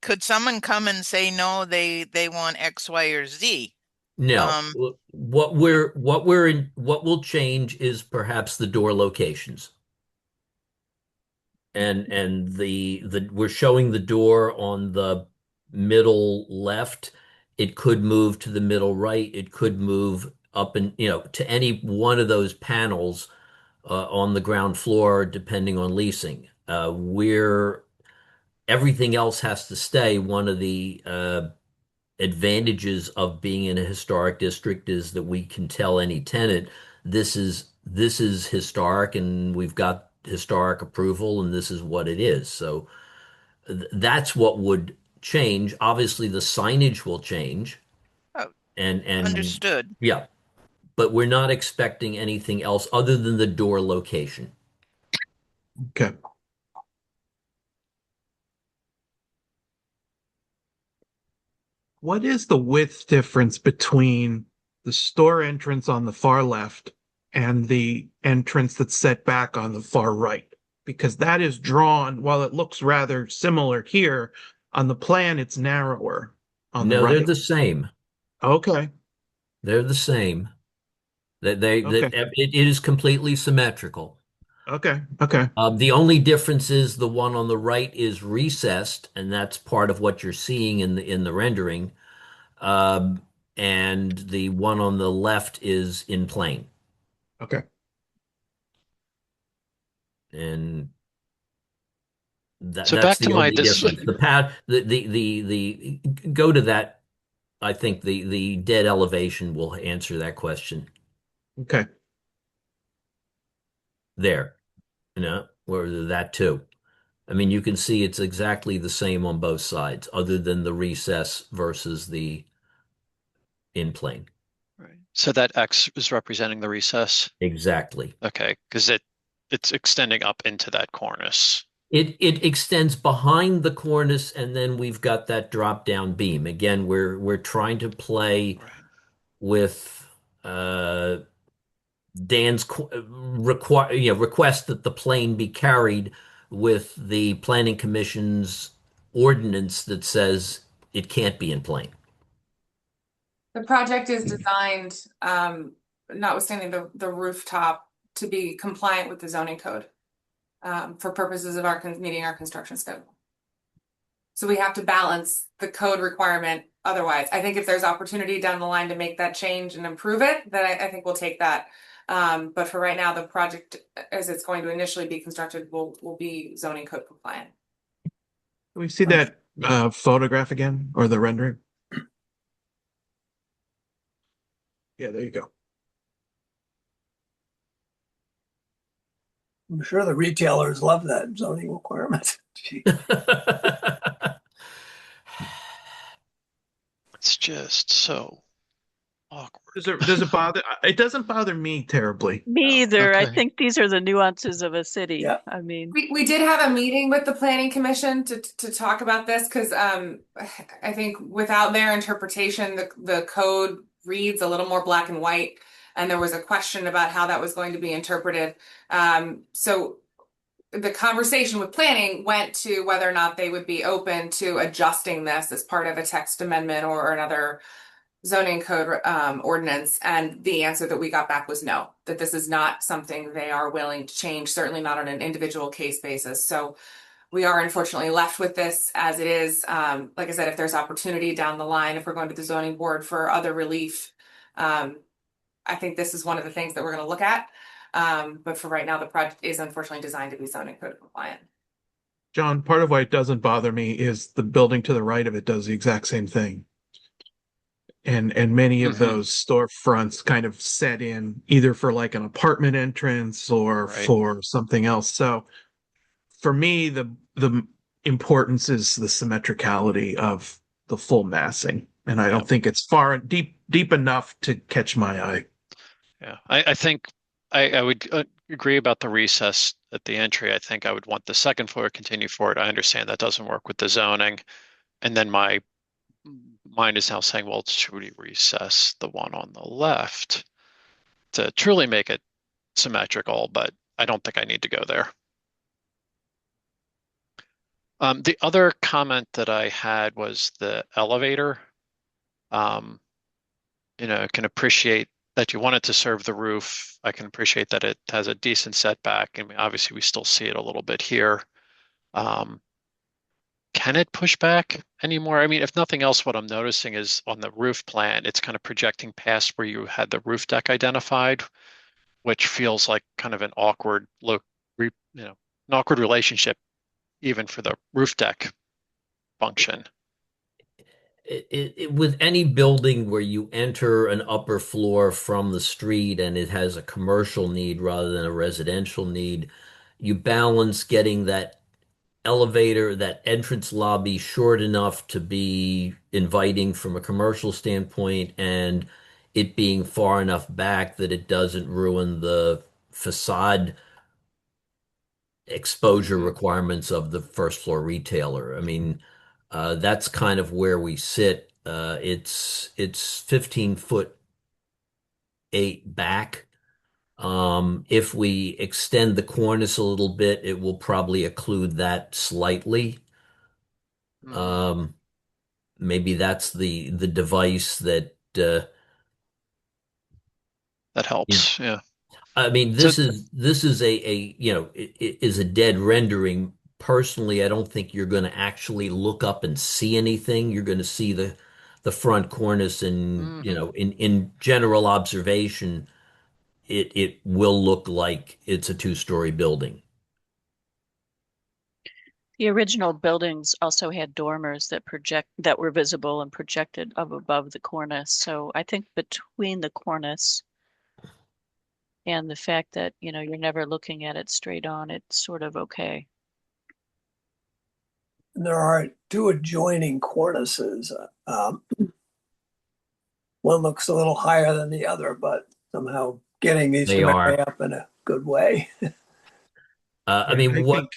could someone come and say, no, they want X, Y, or Z? No, what will change is perhaps the door locations. And we're showing the door on the middle left. It could move to the middle right. It could move up and, to any one of those panels on the ground floor, depending on leasing. Everything else has to stay. One of the advantages of being in a historic district is that we can tell any tenant this is historic and we've got historic approval and this is what it is. So that's what would change. Obviously, the signage will change. Oh, and understood. Yeah, but we're not expecting anything else other than the door location. Okay. What is the width difference between the store entrance on the far left and the entrance that's set back on the far right? Because that is drawn, while it looks rather similar here, on the plan it's narrower on the No, right. they're the same. Okay. They're the same. It is completely symmetrical. Okay. The only difference is the one on the right is recessed, and that's part of what you're seeing in the rendering. And the one on the left is in plane. Okay. And So that's back the to my only difference. The go to that. I think the dead elevation will answer that question. Okay. There, or that too. I mean, you can see it's exactly the same on both sides, other than the recess versus the in plane. Right. So that X is representing the recess? Exactly. Okay, because it's extending up into that cornice. It extends behind the cornice, and then we've got that drop down beam. Again, we're trying to play with Dan's request that the plane be carried with the Planning Commission's ordinance that says it can't be in plane. The project is designed, notwithstanding the rooftop, to be compliant with the zoning code for purposes of meeting our construction schedule. So we have to balance the code requirement. Otherwise, I think if there's opportunity down the line to make that change and improve it, then I think we'll take that. But for right now, the project, as it's going to initially be constructed, will be zoning code compliant. Can we see that photograph again, or the rendering? Yeah, there you go. I'm sure the retailers love that zoning requirement. It's just so awkward. Does it bother? It doesn't bother me terribly. Me either. Okay. I think these are the nuances of a city. Yeah. I mean, We did have a meeting with the planning commission to talk about this because I think without their interpretation, the code reads a little more black and white, and there was a question about how that was going to be interpreted. So the conversation with planning went to whether or not they would be open to adjusting this as part of a text amendment or another zoning code ordinance, and the answer that we got back was no, that this is not something they are willing to change, certainly not on an individual case basis. So We are unfortunately left with this as it is. Like I said, if there's opportunity down the line, if we're going to the zoning board for other relief, I think this is one of the things that we're going to look at. But for right now, the project is unfortunately designed to be zoning code compliant. John, part of why it doesn't bother me is the building to the right of it does the exact same thing. And many of those storefronts kind of set in either for like an apartment entrance or Right. for something else. So for me, the importance is the symmetricality of the full massing. And I don't think it's far deep enough to catch my eye. Yeah, I think I would agree about the recess at the entry. I think I would want the second floor to continue forward. I understand that doesn't work with the zoning. And then my mind is now saying, well, should we recess the one on the left to truly make it symmetrical? But I don't think I need to go there. The other comment that I had was the elevator. You know, I can appreciate that you want it to serve the roof. I can appreciate that it has a decent setback. I mean, obviously we still see it a little bit here. Can it push back anymore? I mean, if nothing else, what I'm noticing is on the roof plan, it's kind of projecting past where you had the roof deck identified, which feels like kind of an awkward an awkward relationship even for the roof deck function. With any building where you enter an upper floor from the street and it has a commercial need rather than a residential need, you balance getting that elevator, that entrance lobby short enough to be inviting from a commercial standpoint and it being far enough back that it doesn't ruin the facade exposure requirements of the first floor retailer. I mean, that's kind of where we sit. It's 15 foot 8 back. If we extend the cornice a little bit, it will probably occlude that slightly. Maybe that's the device that helps. Yeah. I mean, this is a is a dead rendering. Personally, I don't think you're going to actually look up and see anything. You're going to see the front cornice, and in general observation, it will look like it's a two-story building. The original buildings also had dormers that were visible and projected up above the cornice. So I think between the cornice and the fact that, you're never looking at it straight on, it's sort of okay. And there are two adjoining cornices. One looks a little higher than the other, but somehow getting these to marry up in a good way. I mean, what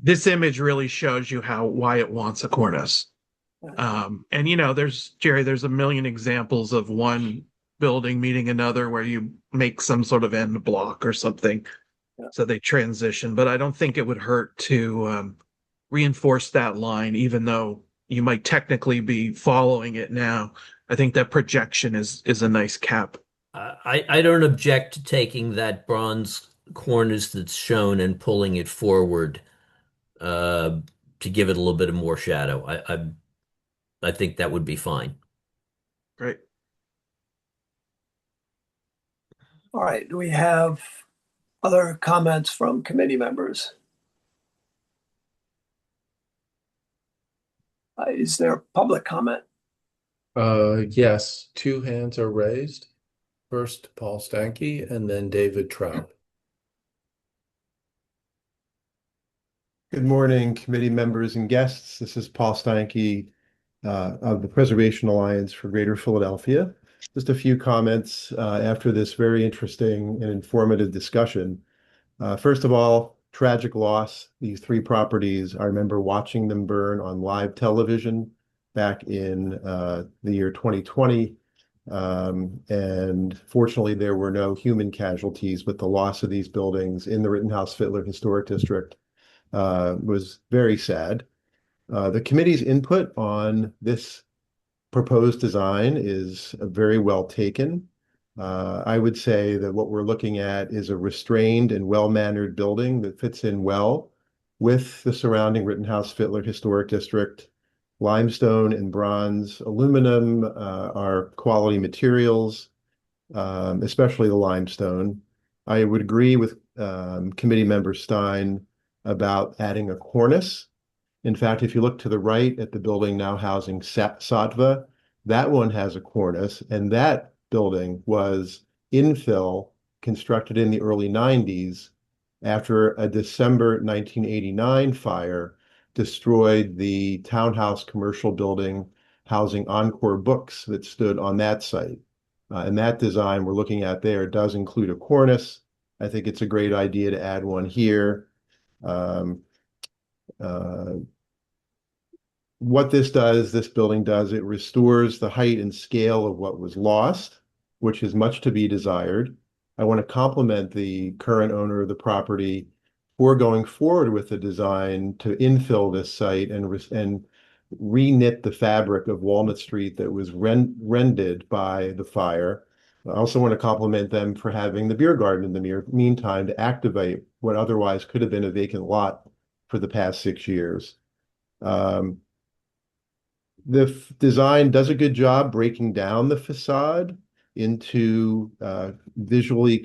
this image really shows you why it wants a cornice. And there's a million examples of one building meeting another where you make some sort of end block or something. So they transition, but I don't think it would hurt to reinforce that line, even though you might technically be following it now. I think that projection is a nice cap. I don't object to taking that bronze cornice that's shown and pulling it forward to give it a little bit of more shadow. I think that would be fine. Great. All right. Do we have other comments from committee members? Is there public comment? Yes, two hands are raised. First, Paul Stanky, and then David Trout. Good morning, committee members and guests. This is Paul Stanky of the Preservation Alliance for Greater Philadelphia. Just a few comments after this very interesting and informative discussion. First of all, tragic loss. These three properties, I remember watching them burn on live television back in the year 2020. And fortunately, there were no human casualties, but the loss of these buildings in the Rittenhouse-Fittler Historic District was very sad. The committee's input on this proposed design is very well taken. I would say that what we're looking at is a restrained and well-mannered building that fits in well with the surrounding Rittenhouse-Fittler Historic District. Limestone and bronze aluminum are quality materials, especially the limestone. I would agree with Committee Member Stein about adding a cornice. In fact, if you look to the right at the building now housing Sattva, that one has a cornice, and that building was infill constructed in the early 90s after a December 1989 fire destroyed the townhouse commercial building housing Encore Books that stood on that site. And that design we're looking at there does include a cornice. I think it's a great idea to add one here. What this building does, it restores the height and scale of what was lost, which is much to be desired. I want to compliment the current owner of the property for going forward with the design to infill this site and re-knit the fabric of Walnut Street that was rended by the fire. I also want to compliment them for having the beer garden in the meantime to activate what otherwise could have been a vacant lot for the past 6 years. The design does a good job breaking down the facade into visually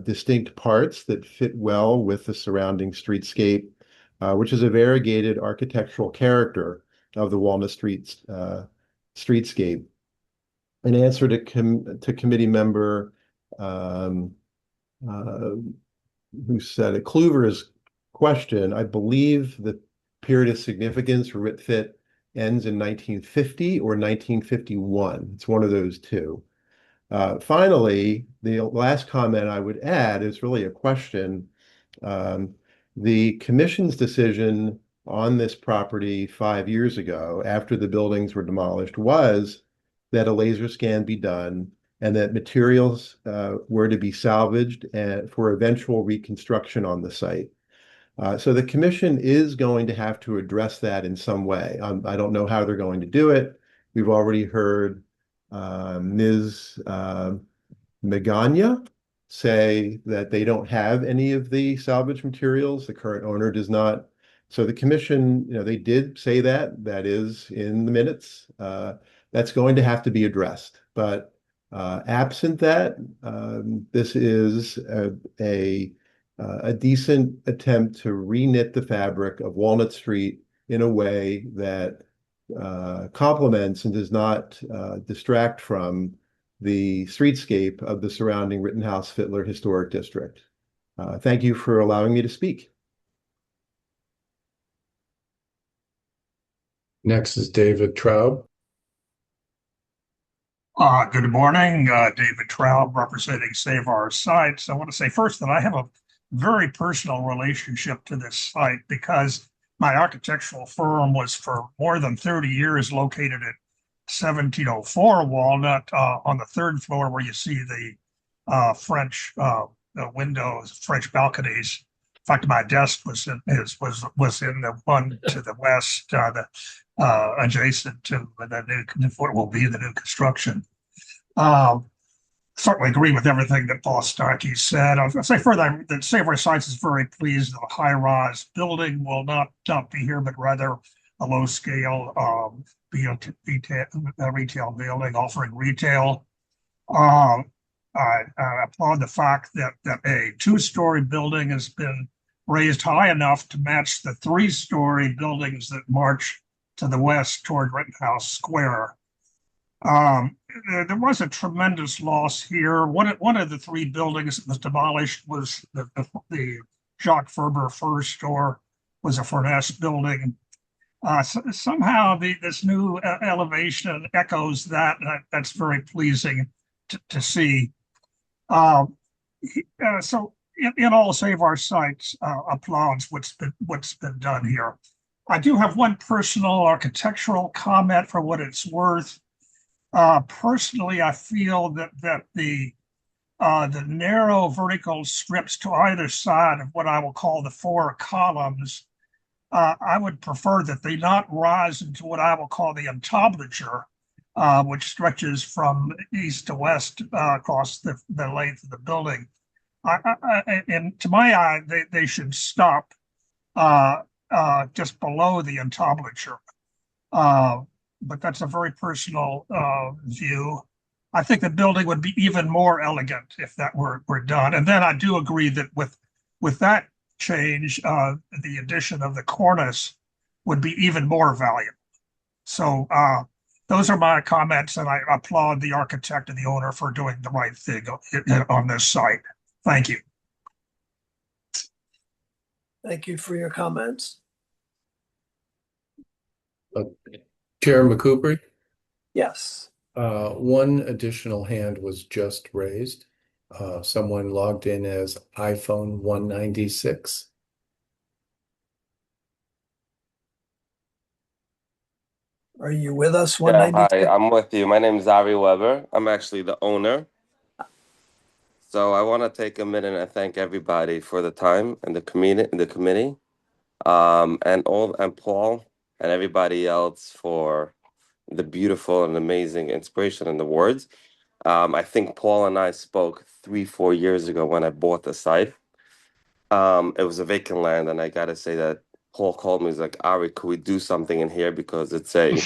distinct parts that fit well with the surrounding streetscape, which is a variegated architectural character of the Walnut Street streetscape. In answer to committee member who said it, Kluver's question, I believe the period of significance for RitFit ends in 1950 or 1951. It's one of those two. Finally, the last comment I would add is really a question. The commission's decision on this property 5 years ago, after the buildings were demolished, was that a laser scan be done and that materials were to be salvaged for eventual reconstruction on the site. So the commission is going to have to address that in some way. I don't know how they're going to do it. We've already heard Ms. Magana say that they don't have any of the salvage materials. The current owner does not. So the commission, they did say that. That is in the minutes. That's going to have to be addressed. But absent that, this is a decent attempt to re-knit the fabric of Walnut Street in a way that complements and does not distract from the streetscape of the surrounding Rittenhouse-Fittler Historic District. Thank you for allowing me to speak. Next is David Traub. Good morning, David Traub, representing Save Our Sites. I want to say first that I have a very personal relationship to this site because my architectural firm was for more than 30 years located at 1704 Walnut on the third floor where you see the French windows, French balconies. In fact, my desk was in the one to the west, adjacent to what will be the new construction. Certainly agree with everything that Paul Starkey said. I'll say further that Save Our Sites is very pleased that a high-rise building will not be here, but rather a low-scale retail building offering retail. I applaud the fact that a two-story building has been raised high enough to match the three-story buildings that march to the west toward Rittenhouse Square. There was a tremendous loss here. One of the three buildings that was demolished was the Jacques Ferber Furs store, was a furnace building. Somehow this new elevation echoes that. That's very pleasing to see. So in all, Save Our Sites applauds what's been done here. I do have one personal architectural comment for what it's worth. Personally, I feel that the narrow vertical strips to either side of what I will call the four columns, I would prefer that they not rise into what I will call the entablature, which stretches from east to west across the length of the building. And to my eye, they should stop just below the entablature. But that's a very personal view. I think the building would be even more elegant if that were done. And then I do agree that with that change, the addition of the cornice would be even more valuable. So those are my comments, and I applaud the architect and the owner for doing the right thing on this site. Thank you. Thank you for your comments. Chair McCoubry? Yes. One additional hand was just raised. Someone logged in as iPhone 196. Are you with us, Yeah, 196? hi, I'm with you. My name is Ari Weber. I'm actually the owner. So I want to take a minute and thank everybody for the time and the committee, and Paul and everybody else for the beautiful and amazing inspiration and the words. I think Paul and I spoke 3-4 years ago when I bought the site. It was a vacant land, and I gotta say that Paul called me. He's like, Ari, could we do something in here because it's a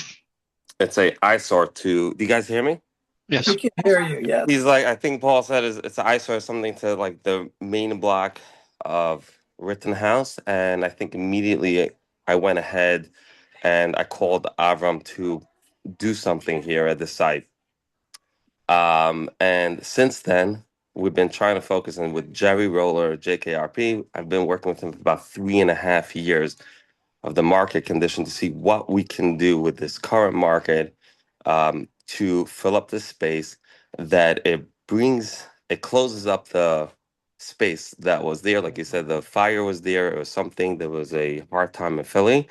eyesore to. Do you guys hear me? Yes. We can hear you, yes. He's like, I think Paul said it's an eyesore or something to like the main block of Rittenhouse, and I think immediately I went ahead and I called Avram to do something here at the site. And since then, we've been trying to focus on with Jerry Roller, JKRP. I've been working with him for about 3.5 years of the market condition to see what we can do with this current market to fill up the space that it closes up the space that was there. Like you said, the fire was there. It was something that was a hard time in filling.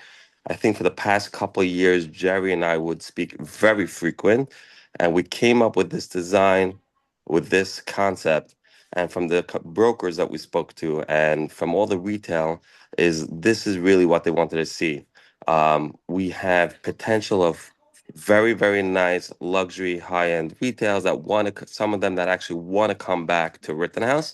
I think for the past couple of years, Jerry and I would speak very frequent, and we came up with this design, with this concept. And from the brokers that we spoke to, and from all the retail, this is really what they wanted to see. We have potential of very, very nice luxury high-end retails that some of them that actually want to come back to Rittenhouse.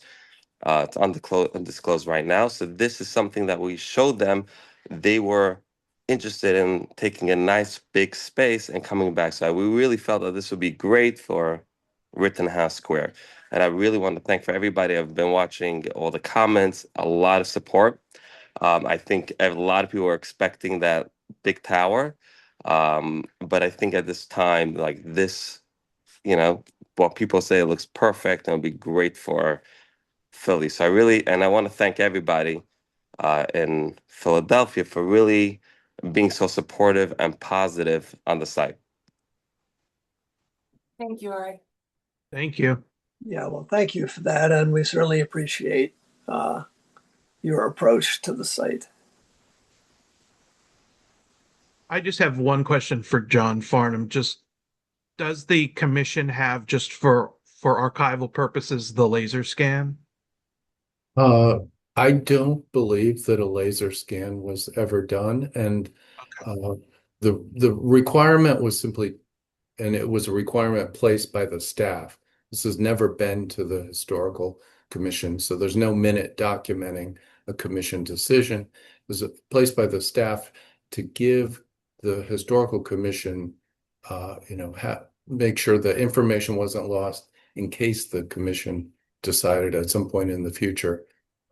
It's undisclosed right now. So this is something that we showed them. They were interested in taking a nice big space and coming back. So we really felt that this would be great for Rittenhouse Square. And I really want to thank for everybody. I've been watching all the comments, a lot of support. I think a lot of people are expecting that big tower. But I think at this time, like this, what people say it looks perfect and it'll be great for Philly. So I want to thank everybody in Philadelphia for really being so supportive and positive on the site. Thank you, Ari. Thank you. Yeah, well, thank you for that, and we certainly appreciate your approach to the site. I just have one question for John Farnham. Just does the commission have, just for archival purposes, the laser scan? I don't believe that a laser scan was ever done, and the requirement was simply, and it was a requirement placed by the staff. This has never been to the historical commission, so there's no minute documenting a commission decision. It was placed by the staff to give the historical commission, make sure that information wasn't lost in case the commission decided at some point in the future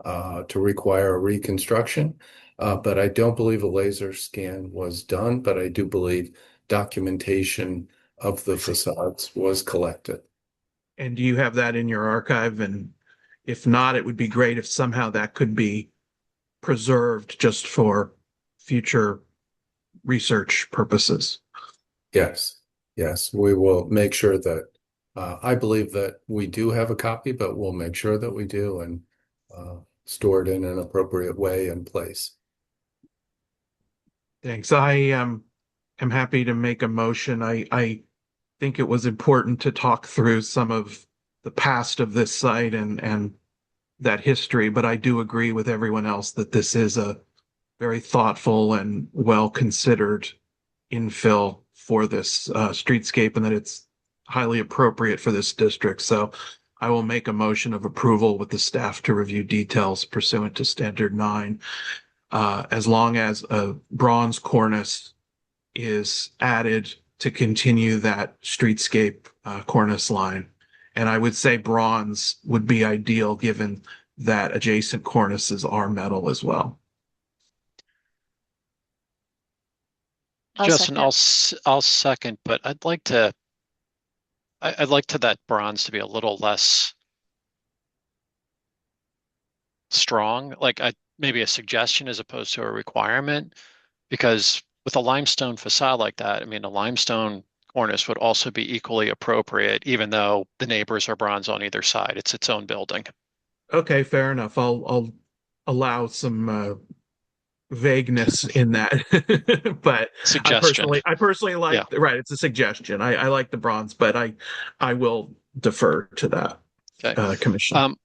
to require a reconstruction. But I don't believe a laser scan was done, but I do believe documentation of the facades was collected. And do you have that in your archive? And if not, it would be great if somehow that could be preserved just for future research purposes. Yes, we will make sure that I believe that we do have a copy, but we'll make sure that we do and store it in an appropriate way and place. Thanks. I am happy to make a motion. I think it was important to talk through some of the past of this site and that history, but I do agree with everyone else that this is a very thoughtful and well-considered infill for this streetscape, and that it's highly appropriate for this district. So I will make a motion of approval with the staff to review details pursuant to Standard 9. as long as a bronze cornice is added to continue that streetscape cornice line. And I would say bronze would be ideal given that adjacent cornices are metal as well. Justin, I'll second, but I'd like to that bronze to be a little less strong, like maybe a suggestion as opposed to a requirement, because with a limestone facade like that, I mean, a limestone cornice would also be equally appropriate, even though the neighbors are bronze on either side. It's its own building. Okay, fair enough. I'll allow some vagueness in that, but Suggestion. I personally like right. It's a suggestion. I like the bronze, but I will defer to that commission.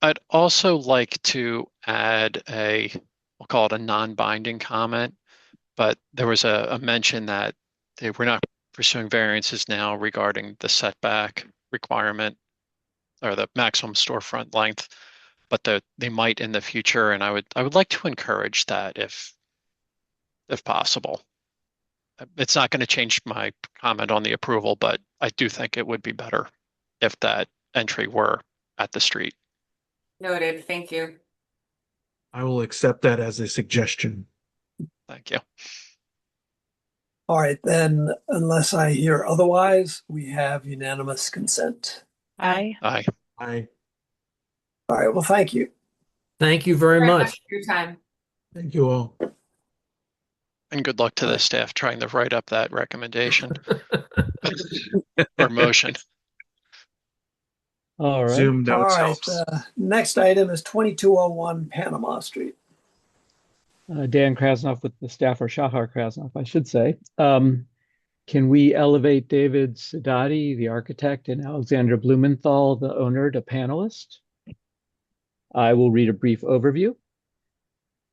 I'd also like to add we'll call it a non-binding comment, but there was a mention that we're not pursuing variances now regarding the setback requirement or the maximum storefront length, but they might in the future, and I would like to encourage that if possible. It's not going to change my comment on the approval, but I do think it would be better if that entry were at the street. Noted. Thank you. I will accept that as a suggestion. Thank you. All right, then, unless I hear otherwise, we have unanimous consent. Aye. Aye. Aye. All right, well, thank you. Thank you very much. For your time. Thank you all. And good luck to the staff trying to write up that recommendation or motion. All right. Zoom notes All right, helps. next item is 2201 Panama Street. Dan Krasnoff with the staff, or Shahar Krasnoff, I should say. Can we elevate David Sidati, the architect, and Alexandra Blumenthal, the owner, to panelist? I will read a brief overview.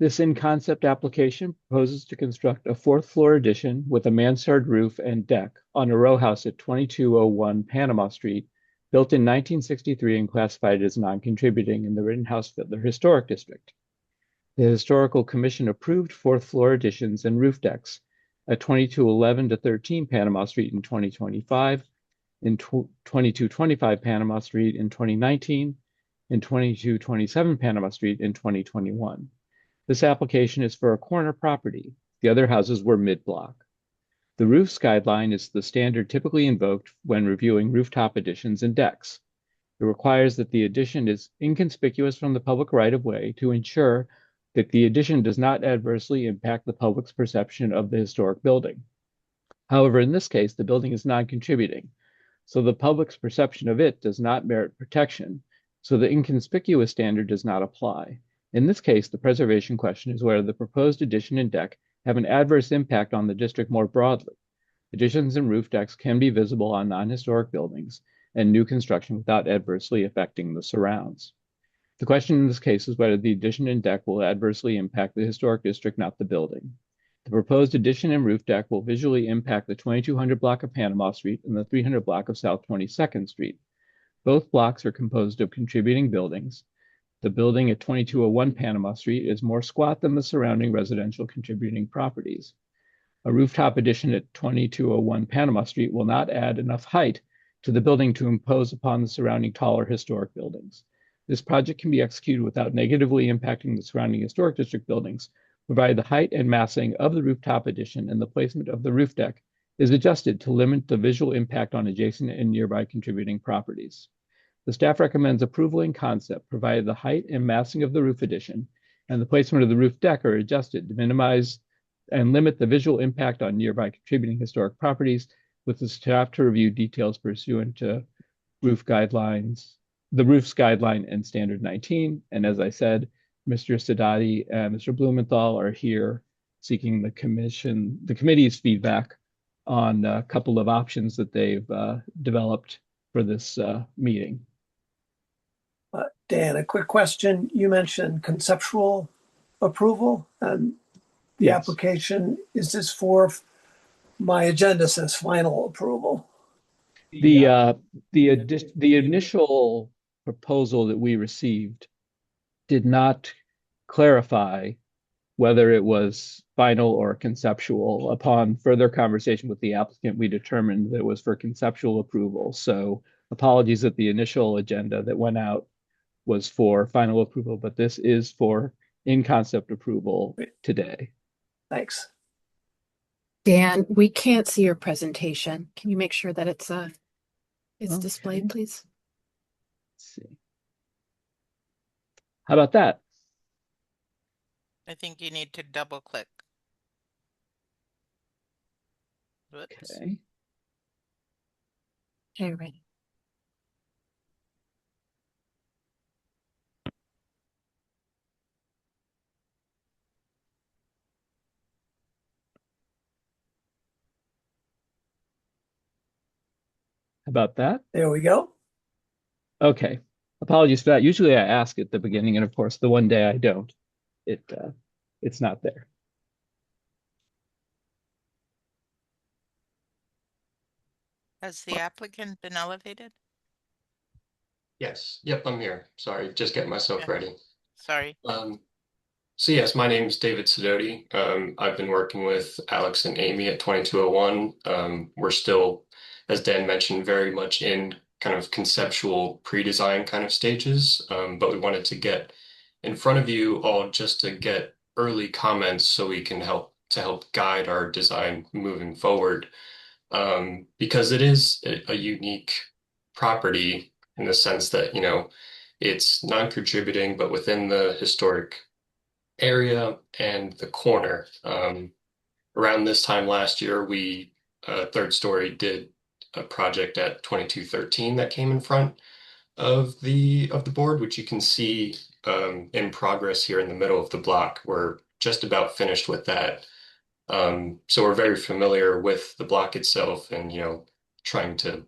This in-concept application proposes to construct a fourth-floor addition with a mansard roof and deck on a row house at 2201 Panama Street, built in 1963 and classified as non-contributing in the Rittenhouse-Fiddler Historic District. The Historical Commission approved fourth-floor additions and roof decks at 2211 to 13 Panama Street in 2025, in 2225 Panama Street in 2019, and 2227 Panama Street in 2021. This application is for a corner property. The other houses were mid-block. The roof skyline is the standard typically invoked when reviewing rooftop additions and decks. It requires that the addition is inconspicuous from the public right-of-way to ensure that the addition does not adversely impact the public's perception of the historic building. However, in this case, the building is non-contributing, so the public's perception of it does not merit protection, so the inconspicuous standard does not apply. In this case, the preservation question is whether the proposed addition and deck have an adverse impact on the district more broadly. Additions and roof decks can be visible on non-historic buildings and new construction without adversely affecting the surrounds. The question in this case is whether the addition and deck will adversely impact the historic district, not the building. The proposed addition and roof deck will visually impact the 2200 block of Panama Street and the 300 block of South 22nd Street. Both blocks are composed of contributing buildings. The building at 2201 Panama Street is more squat than the surrounding residential contributing properties. A rooftop addition at 2201 Panama Street will not add enough height to the building to impose upon the surrounding taller historic buildings. This project can be executed without negatively impacting the surrounding historic district buildings, provided the height and massing of the rooftop addition and the placement of the roof deck is adjusted to limit the visual impact on adjacent and nearby contributing properties. The staff recommends approval in concept, provided the height and massing of the roof addition and the placement of the roof deck are adjusted to minimize and limit the visual impact on nearby contributing historic properties, with the staff to review details pursuant to roof guidelines, the roof's guideline and standard 19. And as I said, Mr. Sidati and Mr. Blumenthal are here seeking the committee's feedback on a couple of options that they've developed for this meeting. Dan, a quick question. You mentioned conceptual approval and the Yes. application. Is this for, my agenda says final approval? The initial proposal that we received did not clarify whether it was final or conceptual. Upon further conversation with the applicant, we determined that it was for conceptual approval. So apologies that the initial agenda that went out was for final approval, but this is for in-concept approval today. Thanks. Dan, we can't see your presentation. Can you make sure that it's displayed, please? Let's see. How about that? I think you need to double click. Whoops. Okay. Okay, ready. How about that? There we go. Okay. Apologies for that. Usually I ask at the beginning, and of course, the one day I don't, it's not there. Has the applicant been elevated? Yes. Yep, I'm here. Sorry, just getting myself Okay. ready. Sorry. So yes, my name is David Sidoti. I've been working with Alex and Amy at 2201. We're still, as Dan mentioned, very much in kind of conceptual pre-design kind of stages. But we wanted to get in front of you all just to get early comments so we can help guide our design moving forward. Because it is a unique property in the sense that, you know, it's non-contributing, but within the historic area and the corner. Around this time last year, we Third Story did a project at 2213 that came in front of the board, which you can see in progress here in the middle of the block. We're just about finished with that. So we're very familiar with the block itself, and you know, trying to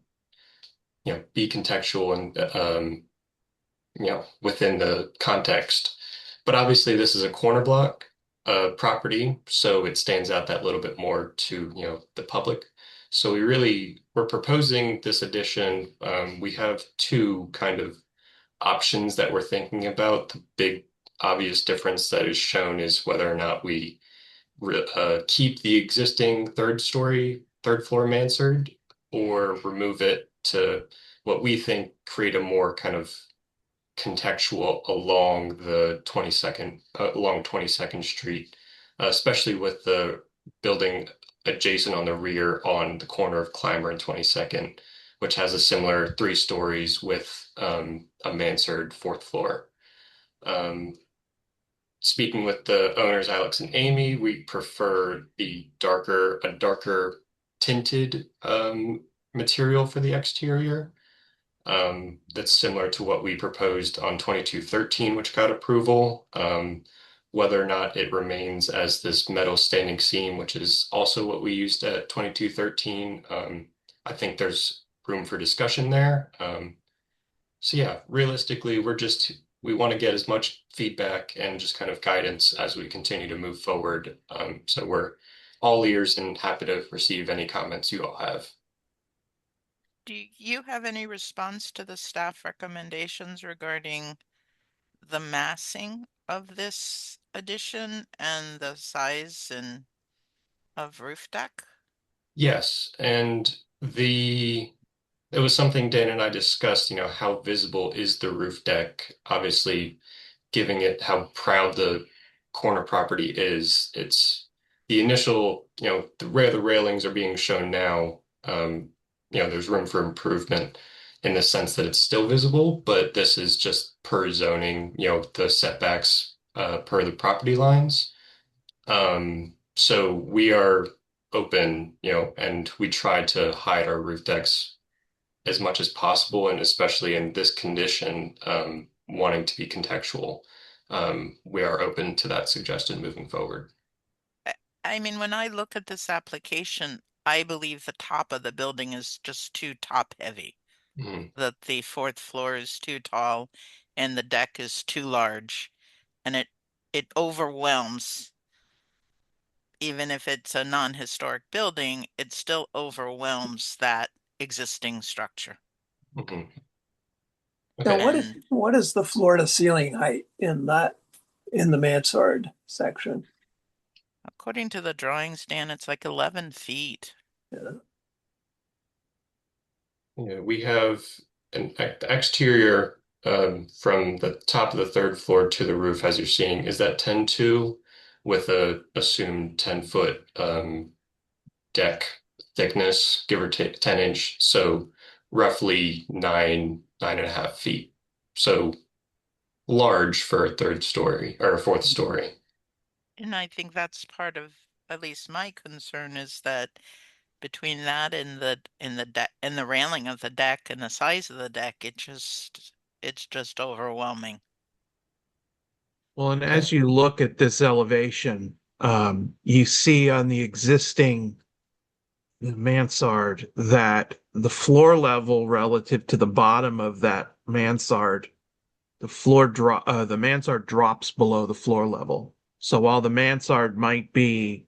be contextual and within the context. But obviously, this is a corner block property, so it stands out that little bit more to the public. So we're proposing this addition. We have two kind of options that we're thinking about. The big obvious difference that is shown is whether or not we keep the existing third floor mansard, or remove it to what we think create a more kind of contextual along 22nd Street, especially with the building adjacent on the rear on the corner of Clymer and 22nd, which has a similar 3 stories with a mansard 4th floor. Speaking with the owners, Alex and Amy, we prefer a darker tinted material for the exterior. That's similar to what we proposed on 2213, which got approval. Whether or not it remains as this metal standing seam, which is also what we used at 2213, I think there's room for discussion there. So yeah, realistically, we want to get as much feedback and just kind of guidance as we continue to move forward. So we're all ears and happy to receive any comments you all have. Do you have any response to the staff recommendations regarding the massing of this addition and the size of roof deck? Yes, and it was something Dan and I discussed, how visible is the roof deck? Obviously, giving it how proud the corner property is, it's the initial, the railings are being shown now. There's room for improvement in the sense that it's still visible, but this is just per zoning, the setbacks per the property lines. So we are open, and we try to hide our roof decks as much as possible, and especially in this condition, wanting to be contextual. We are open to that suggestion moving forward. I mean, when I look at this application, I believe the top of the building is just too top heavy. That the 4th floor is too tall and the deck is too large, and it overwhelms. Even if it's a non-historic building, it still overwhelms that existing structure. So what is the floor to ceiling height in the mansard section? According to the drawings, Dan, it's like 11 feet. Yeah. Yeah, we have the exterior from the top of the third floor to the roof, as you're seeing, is that 10-2 with a assumed 10-foot deck thickness, give or take 10-inch, so roughly 9.5 feet. So large for a third story or a fourth story. And I think that's part of at least my concern is that between that and the deck and the railing of the deck and the size of the deck, it's just overwhelming. Well, and as you look at this elevation, you see on the existing mansard that the floor level relative to the bottom of that mansard, the mansard drops below the floor level. So while the mansard might be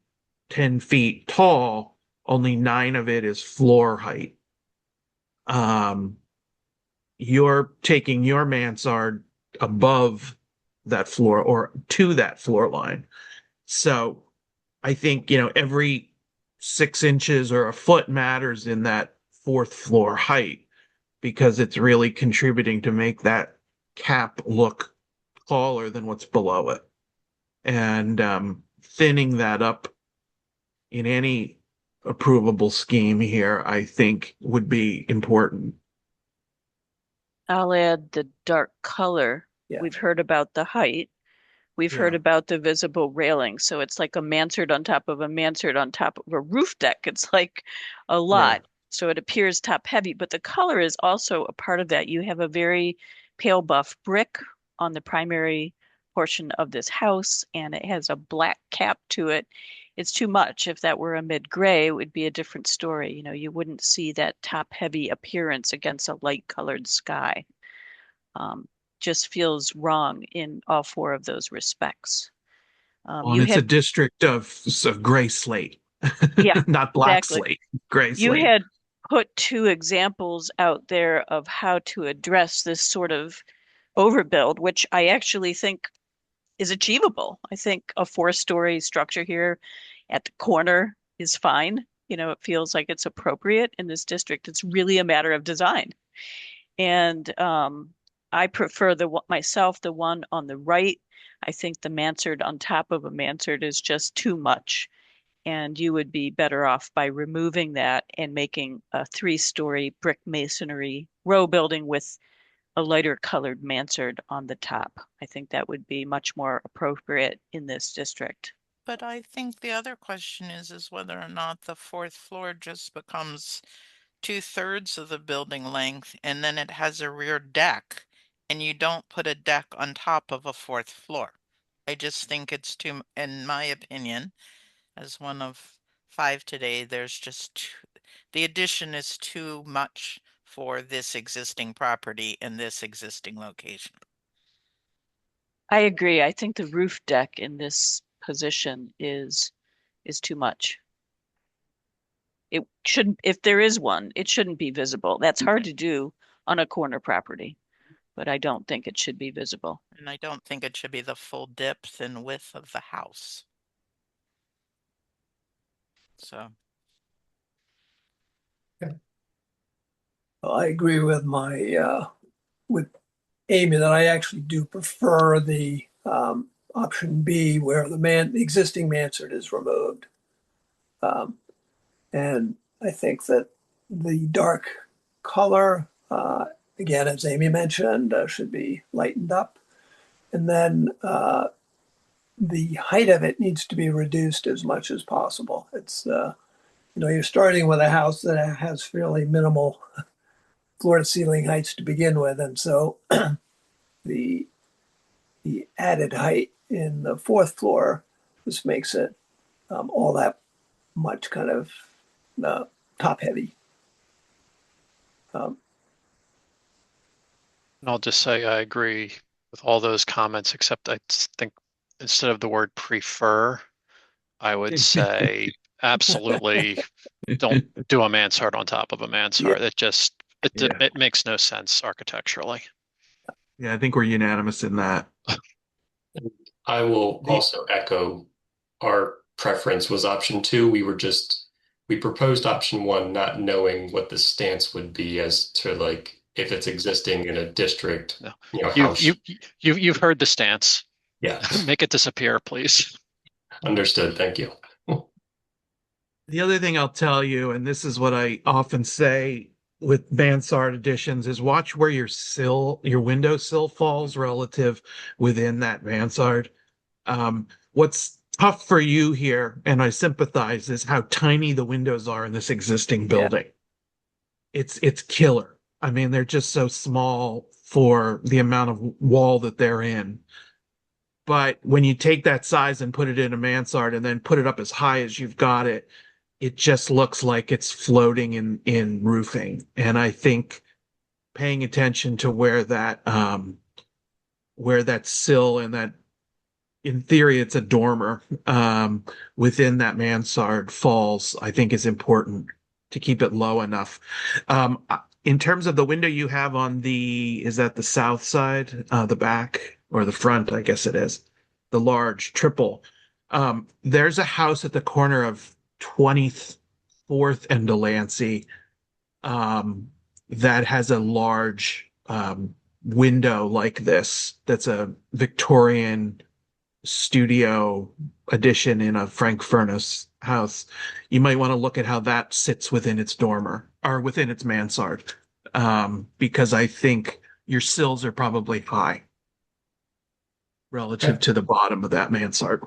10 feet tall, only 9 of it is floor height. You're taking your mansard above that floor or to that floor line. So I think, every 6 inches or a foot matters in that fourth floor height because it's really contributing to make that cap look taller than what's below it. And thinning that up in any approvable scheme here, I think would be important. I'll add the dark color. Yeah. We've heard about the height. We've heard Yeah. about the visible railing. So it's like a mansard on top of a mansard on top of a roof deck. It's like a lot. So it appears top heavy, but the color is also a part of that. You have a very pale buff brick on the primary portion of this house, and it has a black cap to it. It's too much. If that were a mid-gray, it would be a different story. You wouldn't see that top heavy appearance against a light colored sky. Just feels wrong in all 4 of those respects. Well, You and it's a had, district of gray slate, yeah, not black exactly. slate, gray You slate. had put 2 examples out there of how to address this sort of overbuild, which I actually think is achievable. I think a 4-story structure here at the corner is fine. It feels like it's appropriate in this district. It's really a matter of design. And I prefer the one on the right. I think the mansard on top of a mansard is just too much. And you would be better off by removing that and making a 3-story brick masonry row building with a lighter colored mansard on the top. I think that would be much more appropriate in this district. But I think the other question is whether or not the 4th floor just becomes 2/3 of the building length and then it has a rear deck and you don't put a deck on top of a 4th floor. I just think it's too, in my opinion, as one of 5 today, the addition is too much for this existing property and this existing location. I agree. I think the roof deck in this position is too much. It shouldn't, if there is one, it shouldn't be visible. That's hard to do on a corner property, but I don't think it should be visible. And I don't think it should be the full depth and width of the house. So. I agree with with Amy that I actually do prefer the option B where the existing mansard is removed. And I think that the dark color, again, as Amy mentioned, should be lightened up. And then the height of it needs to be reduced as much as possible. It's, you're starting with a house that has fairly minimal floor to ceiling heights to begin with. And so the added height in the 4th floor just makes it all that much kind of top heavy. And I'll just say I agree with all those comments, except I think instead of the word prefer, I would say absolutely don't do a mansard on top of a mansard. Yeah. It makes no sense architecturally. Yeah, I think we're unanimous in that. I will also echo our preference was option 2. We proposed option 1, not knowing what the stance would be as to like if it's existing in a district. No. You know, You've heard the stance. Yeah. Make it disappear, please. Understood. Thank you. The other thing I'll tell you, and this is what I often say with mansard additions, is watch where your windowsill falls relative within that mansard. What's tough for you here, and I sympathize, is how tiny the windows are in this existing building. Yeah. It's killer. I mean, they're just so small for the amount of wall that they're in. But when you take that size and put it in a mansard and then put it up as high as you've got it, it just looks like it's floating in roofing. And I think paying attention to where that sill and that, in theory, it's a dormer within that mansard falls, I think is important to keep it low enough. In terms of the window you have on is that the south side, the back or the front, I guess it is, the large triple. There's a house at the corner of 24th and Delancey that has a large window like this. That's a Victorian studio addition in a Frank Furness house. You might want to look at how that sits within its dormer or within its mansard, because I think your sills are probably high relative to the bottom of that mansard.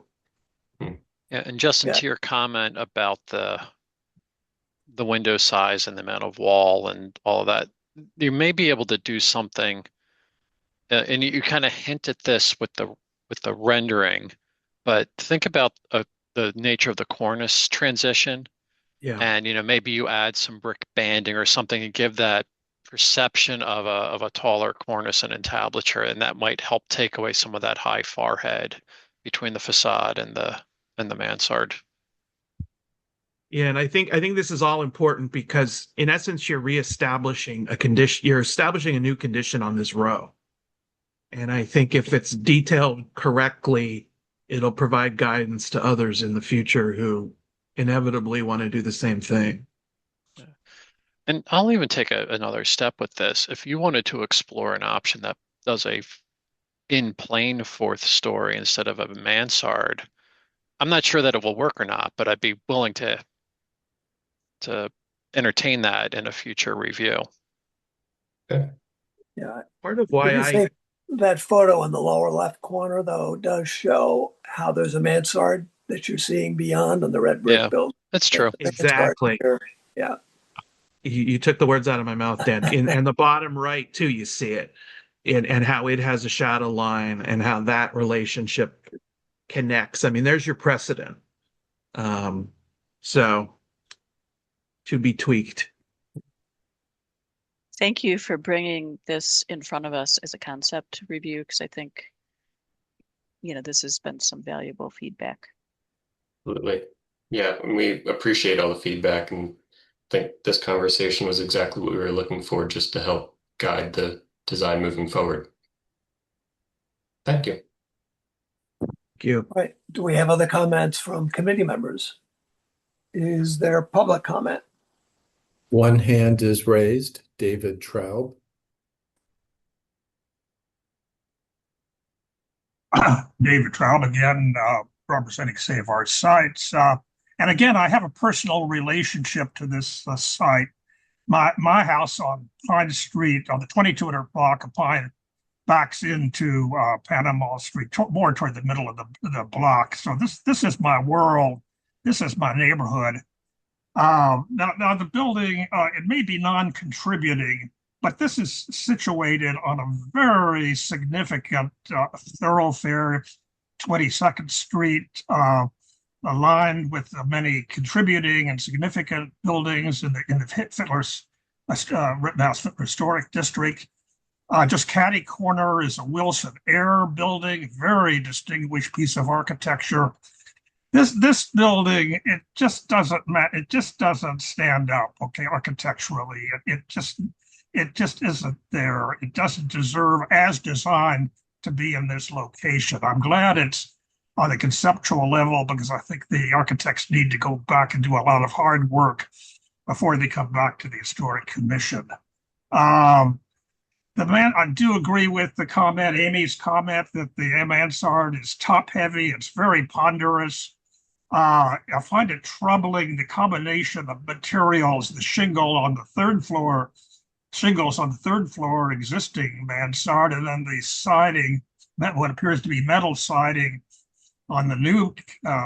Yeah, and Justin, to your comment about the window size and the amount of wall and all of that, you may be able to do something, and you kind of hint at this with the rendering, but think about the nature of the cornice transition. Yeah. And maybe you add some brick banding or something and give that perception of a taller cornice and entablature, and that might help take away some of that high forehead between the facade and the mansard. Yeah, and I think this is all important because in essence you're reestablishing a condition, you're establishing a new condition on this row. And I think if it's detailed correctly, it'll provide guidance to others in the future who inevitably want to do the same thing. And I'll even take another step with this. If you wanted to explore an option that does a in plane fourth story instead of a mansard, I'm not sure that it will work or not, but I'd be willing to entertain that in a future review. Okay. Yeah. Part of why that photo in the lower left corner, though, does show how there's a mansard that you're seeing beyond on the red brick building. That's true. Exactly. Yeah. You took the words out of my mouth, Dan. And the bottom right, too, you see it. And how it has a shadow line and how that relationship connects. I mean, there's your precedent. So to be tweaked. Thank you for bringing this in front of us as a concept review, because I think, this has been some valuable feedback. Absolutely. Yeah, and we appreciate all the feedback and think this conversation was exactly what we were looking for, just to help guide the design moving forward. Thank you. Thank you. All right. Do we have other comments from committee members? Is there public comment? One hand is raised. David Traub. David Traub again, representing Save Our Sites. And again, I have a personal relationship to this site. My house on Pine Street, on the 2200 block of Pine, backs into Panama Street, more toward the middle of the block. So this is my world. This is my neighborhood. Now the building, it may be non-contributing, but this is situated on a very significant thoroughfare, 22nd Street, aligned with many contributing and significant buildings in the Rittenhouse Historic District. Just catty corner is a Wilson Air building, very distinguished piece of architecture. This building, it just doesn't stand up, okay, architecturally. It just isn't there. It doesn't deserve, as designed, to be in this location. I'm glad it's on a conceptual level, because I think the architects need to go back and do a lot of hard work before they come back to the Historic Commission. I do agree with the comment, Amy's comment, that the mansard is top heavy. It's very ponderous. I find it troubling, the combination of materials, the shingles on the third floor, existing mansard, and then the siding, what appears to be metal siding on the new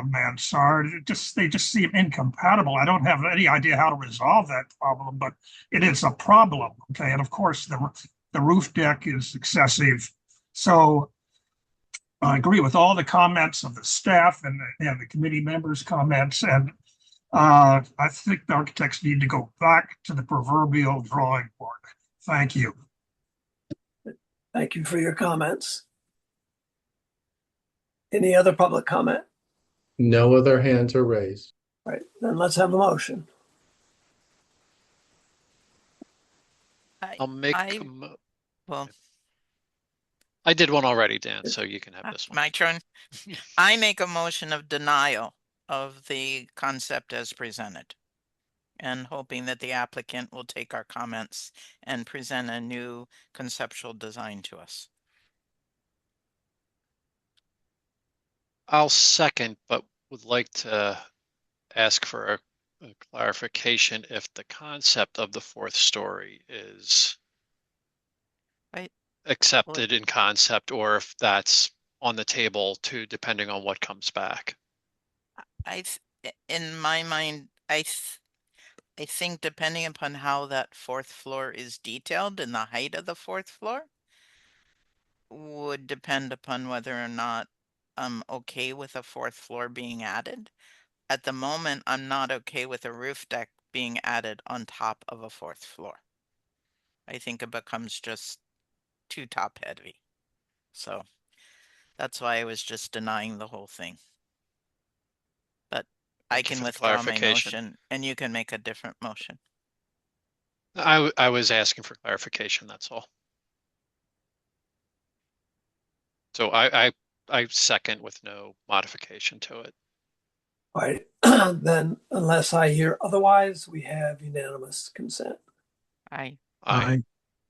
mansard. They just seem incompatible. I don't have any idea how to resolve that problem, but it is a problem. Okay, and of course the roof deck is excessive. So I agree with all the comments of the staff and the committee members' comments, and I think the architects need to go back to the proverbial drawing board. Thank you. Thank you for your comments. Any other public comment? No other hands are raised. All right, then let's have a motion. I'll make well, I did one already, Dan, so you can have this one. my turn. I make a motion of denial of the concept as presented, and hoping that the applicant will take our comments and present a new conceptual design to us. I'll second, but would like to ask for a clarification if the concept of the fourth story is accepted in concept, or if that's on the table too, depending on what comes back. In my mind, I think depending upon how that fourth floor is detailed and the height of the fourth floor would depend upon whether or not I'm okay with a fourth floor being added. At the moment, I'm not okay with a roof deck being added on top of a fourth floor. I think it becomes just too top heavy. So that's why I was just denying the whole thing. But I can withdraw my motion and you can make a different motion. I was asking for clarification, that's all. So I second with no modification to it. All right, then unless I hear otherwise, we have unanimous consent. Aye. Aye.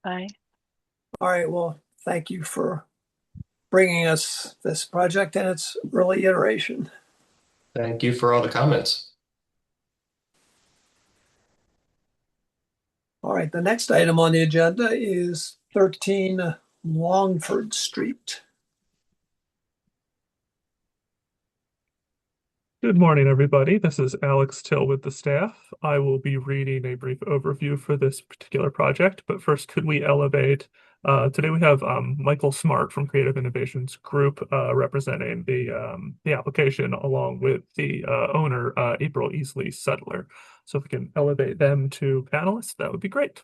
Aye. All right, well, thank you for bringing us this project and its early iteration. Thank you for all the comments. All right, the next item on the agenda is 13 Longford Street. Good morning, everybody. This is Alex Till with the staff. I will be reading a brief overview for this particular project, but first, could we elevate? Today we have Michael Smart from Creative Innovations Group representing the application, along with the owner, April Easley Settler. So if we can elevate them to panelists, that would be great.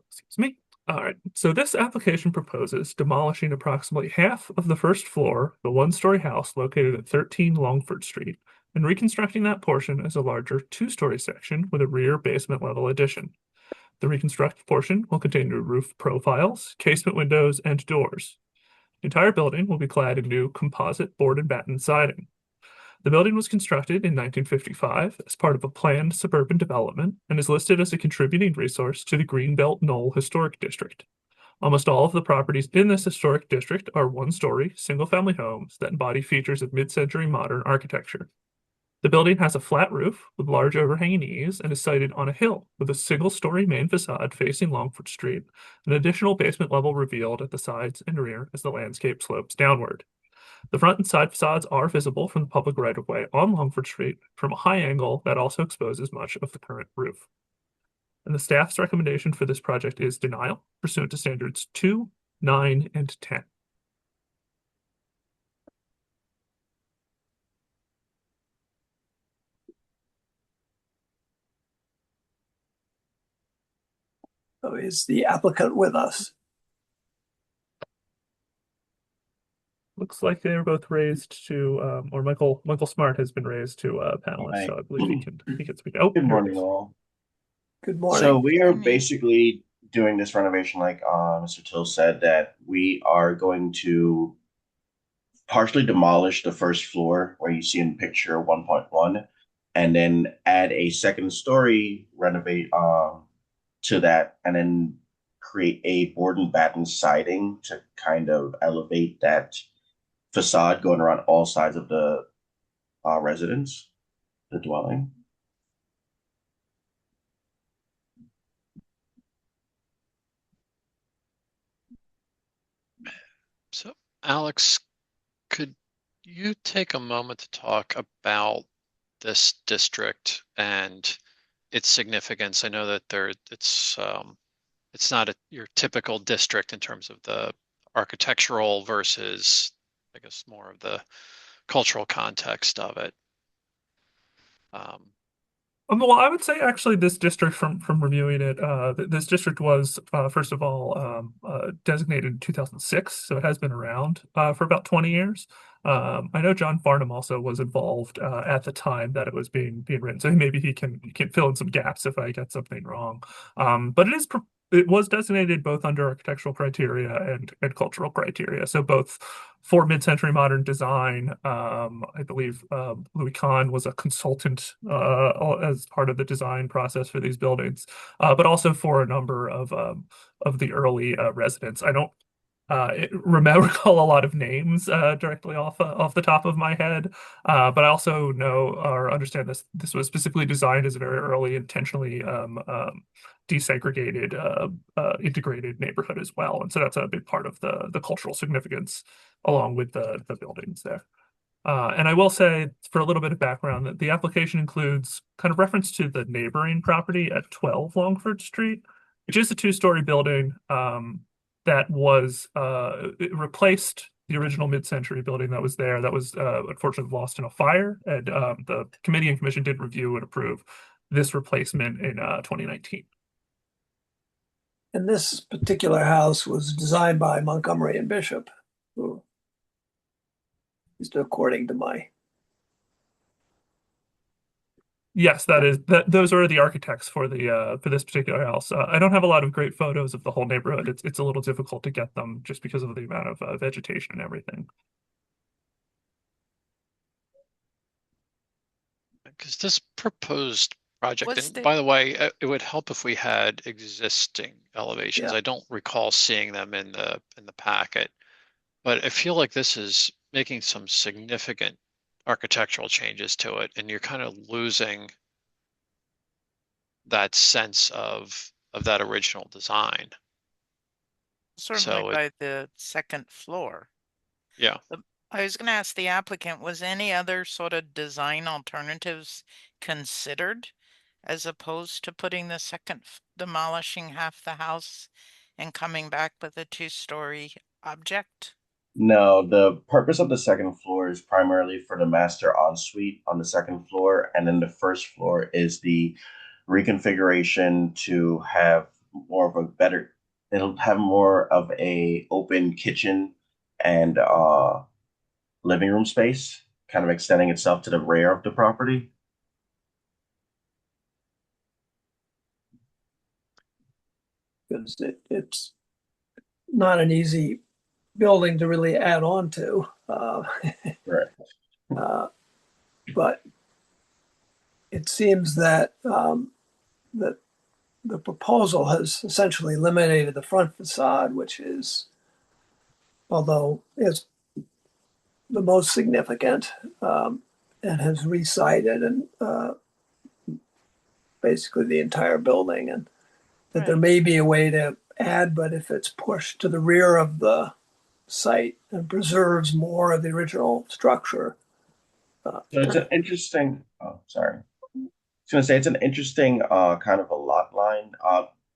Excuse me. All right, so this application proposes demolishing approximately half of the first floor, the one-story house located at 13 Longford Street, and reconstructing that portion as a larger two-story section with a rear basement level addition. The reconstructed portion will contain new roof profiles, casement windows, and doors. The entire building will be clad in new composite board and batten siding. The building was constructed in 1955 as part of a planned suburban development and is listed as a contributing resource to the Greenbelt Knoll Historic District. Almost all of the properties in this historic district are one-story, single-family homes that embody features of mid-century modern architecture. The building has a flat roof with large overhanging eaves and is sited on a hill with a single-story main facade facing Longford Street, an additional basement level revealed at the sides and rear as the landscape slopes downward. The front and side facades are visible from the public right-of-way on Longford Street from a high angle that also exposes much of the current roof. And the staff's recommendation for this project is denial, pursuant to standards 2, 9, and 10. So is the applicant with us? Looks like they're both raised to, or Michael Smart has been raised to a panelist, Right. so I believe he can speak. Oh, Good morning, all. Good morning. So we are basically doing this renovation, like Mr. Till said, that we are going to partially demolish the first floor where you see in picture 1.1, and then add a second story renovate to that, and then create a board and batten siding to kind of elevate that facade going around all sides of the residence, the dwelling. So, Alex, could you take a moment to talk about this district and its significance? I know that it's not your typical district in terms of the architectural versus, I guess, more of the cultural context of it. Well, I would say actually this district, from reviewing it, this district was first of all designated in 2006, so it has been around for about 20 years. I know John Farnham also was involved at the time that it was being written, so maybe he can fill in some gaps if I get something wrong. But it was designated both under architectural criteria and cultural criteria. So both for mid-century modern design, I believe Louis Kahn was a consultant as part of the design process for these buildings, but also for a number of the early residents. I don't recall a lot of names directly off the top of my head, but I also know or understand this was specifically designed as a very early, intentionally desegregated, integrated neighborhood as well, and so that's a big part of the cultural significance along with the buildings there. And I will say, for a little bit of background, that the application includes kind of reference to the neighboring property at 12 Longford Street, which is a two-story building that was it replaced the original mid-century building that was there. That was unfortunately lost in a fire, and the committee and commission did review and approve this replacement in 2019. And this particular house was designed by Montgomery and Bishop, who, just according to my. Yes, those are the architects for this particular house. I don't have a lot of great photos of the whole neighborhood. It's a little difficult to get them just because of the amount of vegetation and everything. Because this proposed project, and by the way, it would help if we had existing elevations. Yeah. I don't recall seeing them in the packet, but I feel like this is making some significant architectural changes to it, and you're kind of losing that sense of that original design. Certainly by the second floor. Yeah. I was going to ask the applicant, was any other sort of design alternatives considered as opposed to putting demolishing half the house and coming back with a two-story object? No, the purpose of the second floor is primarily for the master ensuite on the second floor, and then the first floor is the reconfiguration to have more of a better. It'll have more of a open kitchen and living room space, kind of extending itself to the rear of the property. Because it's not an easy building to really add on to. Right. But it seems that that the proposal has essentially eliminated the front facade, which is, although is the most significant, and has recited and basically the entire building, and that there may be a way to add, but if it's pushed to the rear of the site and preserves more of the original structure. So it's an interesting. Oh, sorry. I was gonna say it's an interesting kind of a lot line,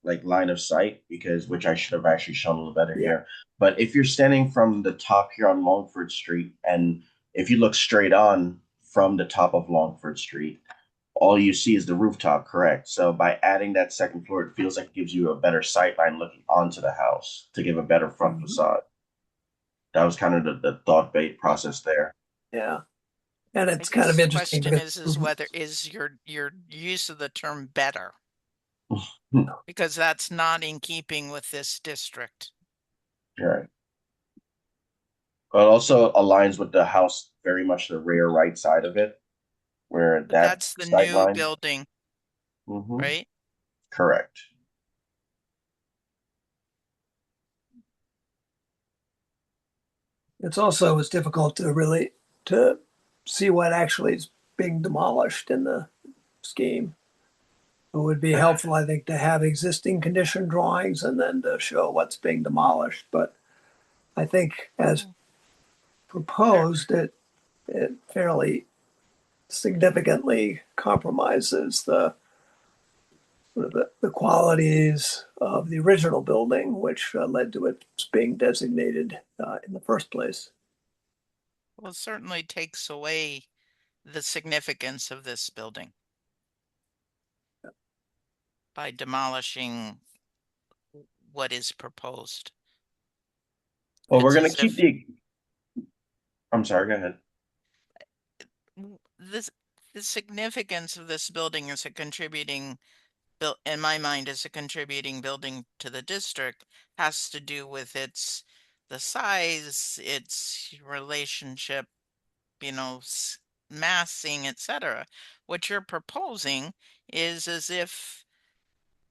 like line of sight, because which I should have actually shown a little better here. But if you're standing from the top here on Longford Street, and if you look straight on from the top of Longford Street, all you see is the rooftop, correct? So by adding that second floor, it feels like it gives you a better sight line looking onto the house to give a better front facade. That was kind of the thought bait process there. Yeah. And it's kind of interesting. The question is whether is your use of the term better, because that's not in keeping with this district. Right. But also aligns with the house very much the rear right side of it, where But that that's the sight new line. building, Mm-hmm. right? Correct. It's also it's difficult to really to see what actually is being demolished in the scheme. It would be helpful, I think, to have existing condition drawings and then to show what's being demolished. But I think as proposed, it fairly significantly compromises the qualities of the original building, which led to its being designated in the first place. Well, it certainly takes away the significance of this building by demolishing what is proposed. Well, we're It's gonna as keep if the. I'm sorry. Go ahead. this the significance of this building is a contributing built in my mind as a contributing building to the district has to do with the size, its relationship, massing, etc. What you're proposing is as if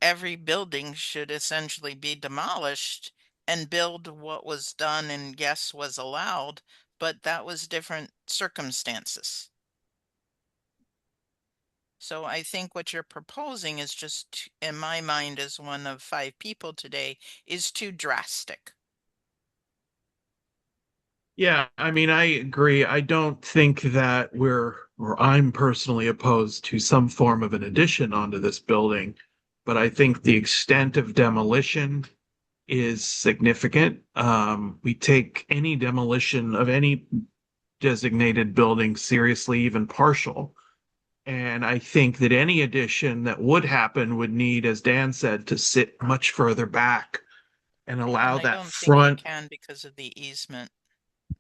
every building should essentially be demolished and build what was done and yes was allowed, but that was different circumstances. So I think what you're proposing is just, in my mind, as one of 5 people today, is too drastic. Yeah, I mean, I agree. I don't think that or I'm personally opposed to some form of an addition onto this building, but I think the extent of demolition is significant. We take any demolition of any designated building seriously, even partial. And I think that any addition that would happen would need, as Dan said, to sit much further back and allow And I that don't think you front. can because of the easement.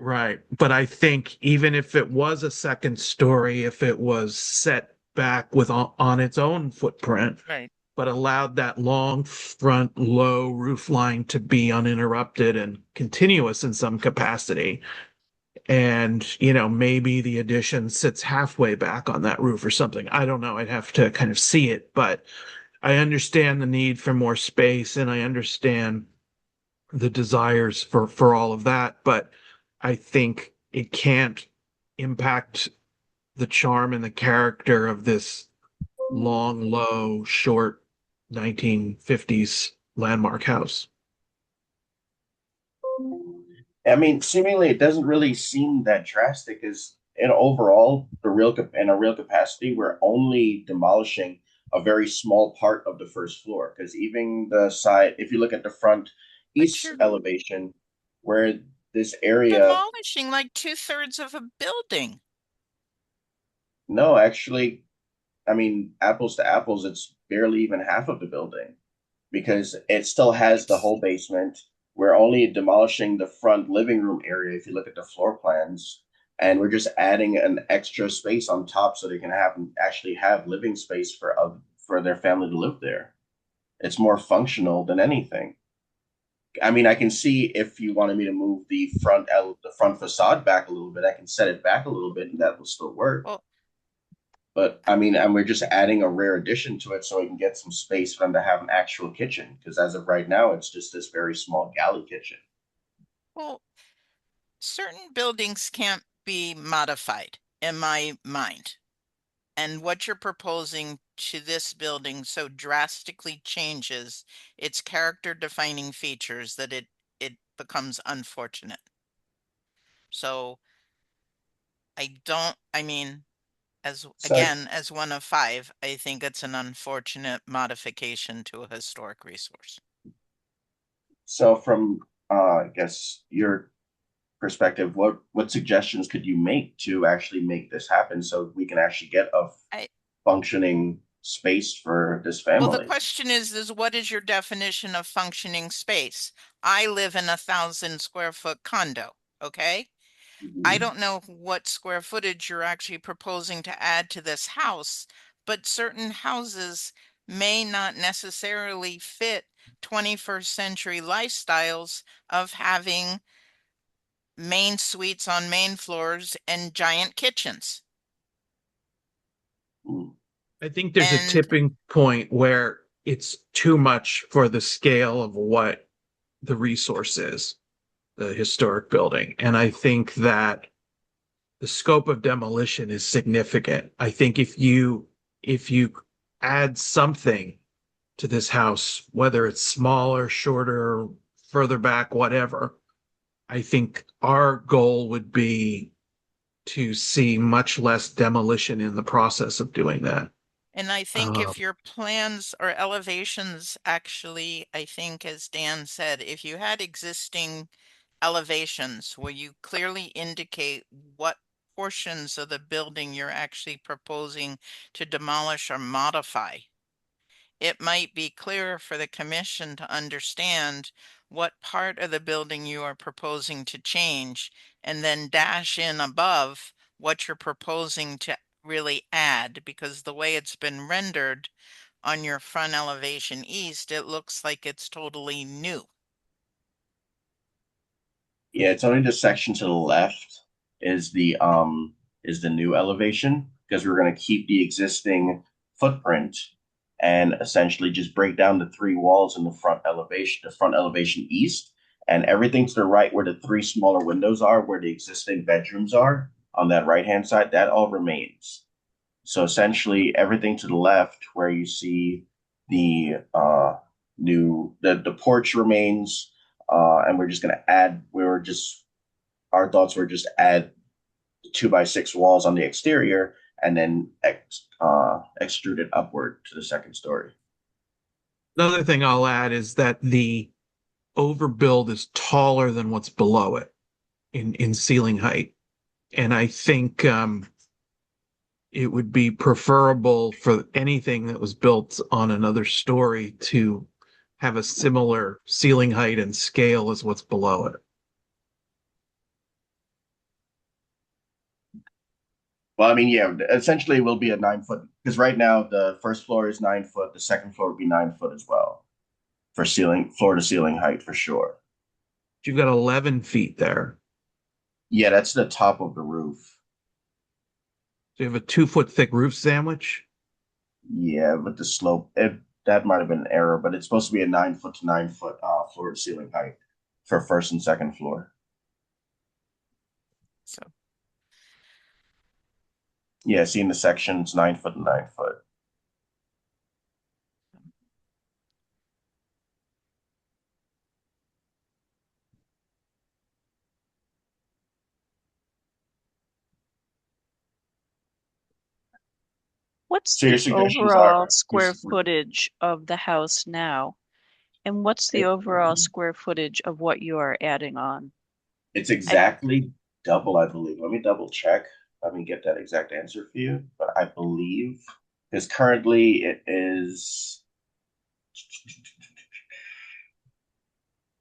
Right. But I think even if it was a second story, if it was set back with on its own footprint, Right. but allowed that long front low roof line to be uninterrupted and continuous in some capacity. And, maybe the addition sits halfway back on that roof or something. I don't know. I'd have to kind of see it, but I understand the need for more space and I understand the desires for all of that, but I think it can't impact the charm and the character of this long, low, short 1950s landmark house. I mean, seemingly it doesn't really seem that drastic. As in overall, in a real capacity, we're only demolishing a very small part of the first floor. Because even the side, if you look at the front east elevation, where this area, Demolishing like 2/3 of a building. no, actually, I mean, apples to apples, it's barely even half of the building because it still has the whole basement. We're only demolishing the front living room area if you look at the floor plans, and we're just adding an extra space on top so they can actually have living space for their family to live there. It's more functional than anything. I mean, I can see if you wanted me to move the front facade back a little bit, I can set it back a little bit, and that will still work. Well, but I mean, and we're just adding a rare addition to it so we can get some space for them to have an actual kitchen. Because as of right now, it's just this very small galley kitchen. Well, certain buildings can't be modified in my mind. And what you're proposing to this building so drastically changes its character defining features that it becomes unfortunate. So I mean, as one of 5, I think it's an unfortunate modification to a historic resource. So from I guess your perspective, what suggestions could you make to actually make this happen so we can actually get a functioning space for this family? Well, the question is what is your definition of functioning space? I live in 1,000 square foot condo, okay? I don't know what square footage you're actually proposing to add to this house, but certain houses may not necessarily fit 21st century lifestyles of having main suites on main floors and giant kitchens. I think there's a And tipping point where it's too much for the scale of what the resource is, the historic building. And I think that the scope of demolition is significant. I think if you add something to this house, whether it's smaller, shorter, further back, whatever, I think our goal would be to see much less demolition in the process of doing that. And I think if your plans or elevations actually, I think as Dan said, if you had existing elevations where you clearly indicate what portions of the building you're actually proposing to demolish or modify, it might be clearer for the commission to understand what part of the building you are proposing to change, and then dash in above what you're proposing to really add, because the way it's been rendered on your front elevation east, it looks like it's totally new. Yeah, it's only the section to the left is the new elevation, because we're going to keep the existing footprint and essentially just break down the three walls in the front elevation east, and everything to the right where the three smaller windows are, where the existing bedrooms are on that right hand side, that all remains. So essentially everything to the left where you see the the porch remains, and we're just going to add, our thoughts were just add 2x6 walls on the exterior and then extrude it upward to the second story. Another thing I'll add is that the overbuild is taller than what's below it in ceiling height. And I think it would be preferable for anything that was built on another story to have a similar ceiling height and scale as what's below it. Well, I mean, yeah, essentially it will be a 9-foot, because right now the first floor is 9 foot, the second floor would be 9 foot as well for floor to ceiling height for sure. You've got 11 feet there. Yeah, that's the top of the roof. So you have a 2-foot thick roof sandwich? Yeah, but the slope, that might have been an error, but it's supposed to be a 9 foot to 9 foot floor to ceiling height for first and second floor. So yeah, see in the section, it's 9 foot and 9 foot. What's So your the suggestions overall are square footage of the house now? And what's the overall square footage of what you are adding on? It's exactly double, I believe. Let me double check. Let me get that exact answer for you. But I believe, because currently it is,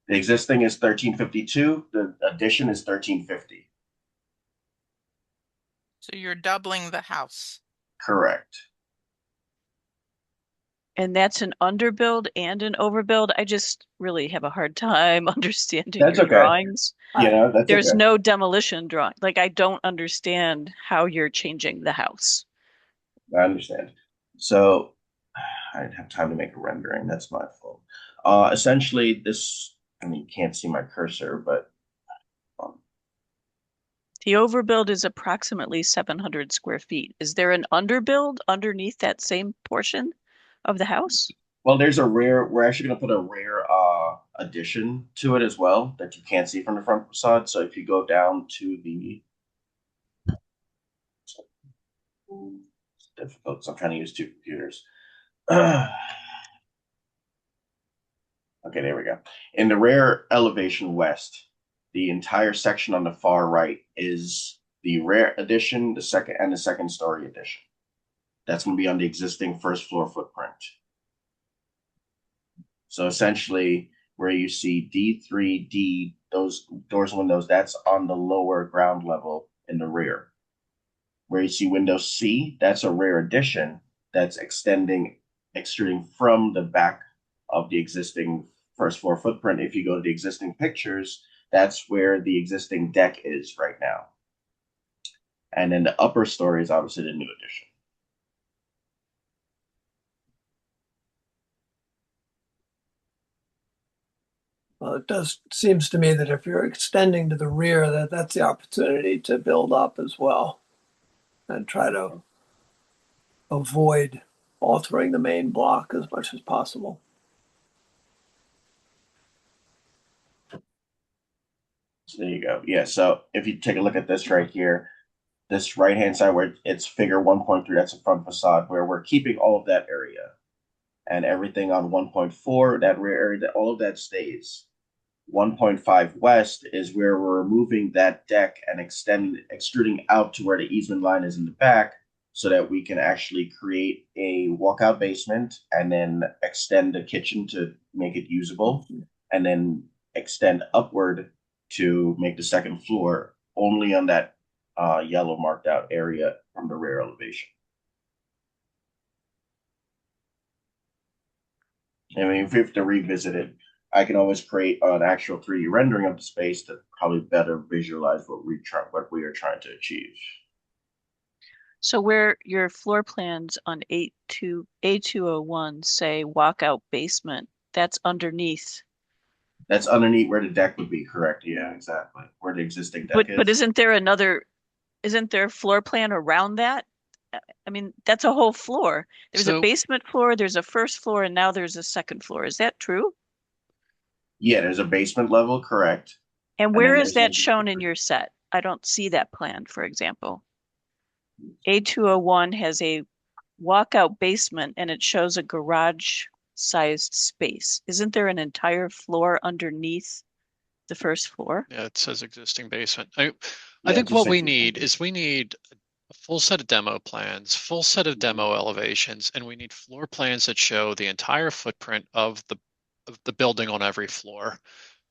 the existing is 1352. The addition is 1350. So you're doubling the house. Correct. And that's an underbuild and an overbuild. I just really have a hard time understanding That's your okay. drawings. There's okay. no demolition drawing. Like, I don't understand how you're changing the house. I understand. So I didn't have time to make a rendering. That's my fault. Essentially, this, I mean, you can't see my cursor, but the overbuild is approximately 700 square feet. Is there an underbuild underneath that same portion of the house? Well, we're actually going to put a rear addition to it as well that you can't see from the front facade. So if you go down to the, it's difficult, so I'm trying to use two computers. Okay, there we go. In the rear elevation west, the entire section on the far right is the rear addition, the second story addition. That's going to be on the existing first floor footprint. So essentially, where you see D3, those doors and windows, that's on the lower ground level in the rear. Where you see window C, that's a rear addition that's extruding from the back of the existing first floor footprint. If you go to the existing pictures, That's where the existing deck is right now. And then the upper story is obviously the new addition. Well, it does seems to me that if you're extending to the rear, that's the opportunity to build up as well and try to avoid altering the main block as much as possible. So there you go. Yeah, so if you take a look at this right here, this right-hand side where it's figure 1.3, that's the front facade, where we're keeping all of that area. And everything on 1.4, that rear area, all of that stays. 1.5 west is where we're removing that deck and extruding out to where the easement line is in the back, so that we can actually create a walkout basement and then extend the kitchen to make it usable, and then extend upward to make the second floor only on that yellow marked out area from the rear elevation. I mean, if we have to revisit it, I can always create an actual 3D rendering of the space to probably better visualize what we are trying to achieve. So where your floor plans on A201 say walkout basement, that's underneath. That's underneath where the deck would be, correct? Yeah, exactly. Where the existing deck is. But isn't there a floor plan around that? I mean, that's a whole floor. There's a basement floor, there's a first floor, and now there's a second floor. Is that true? Yeah, there's a basement level, correct. And where is that shown in your set? I don't see that plan, for example. A201 has a walkout basement and it shows a garage-sized space. Isn't there an entire floor underneath the first floor? Yeah, it says existing basement. I think what we need is a full set of demo plans, full set of demo elevations, and we need floor plans that show the entire footprint of the building on every floor.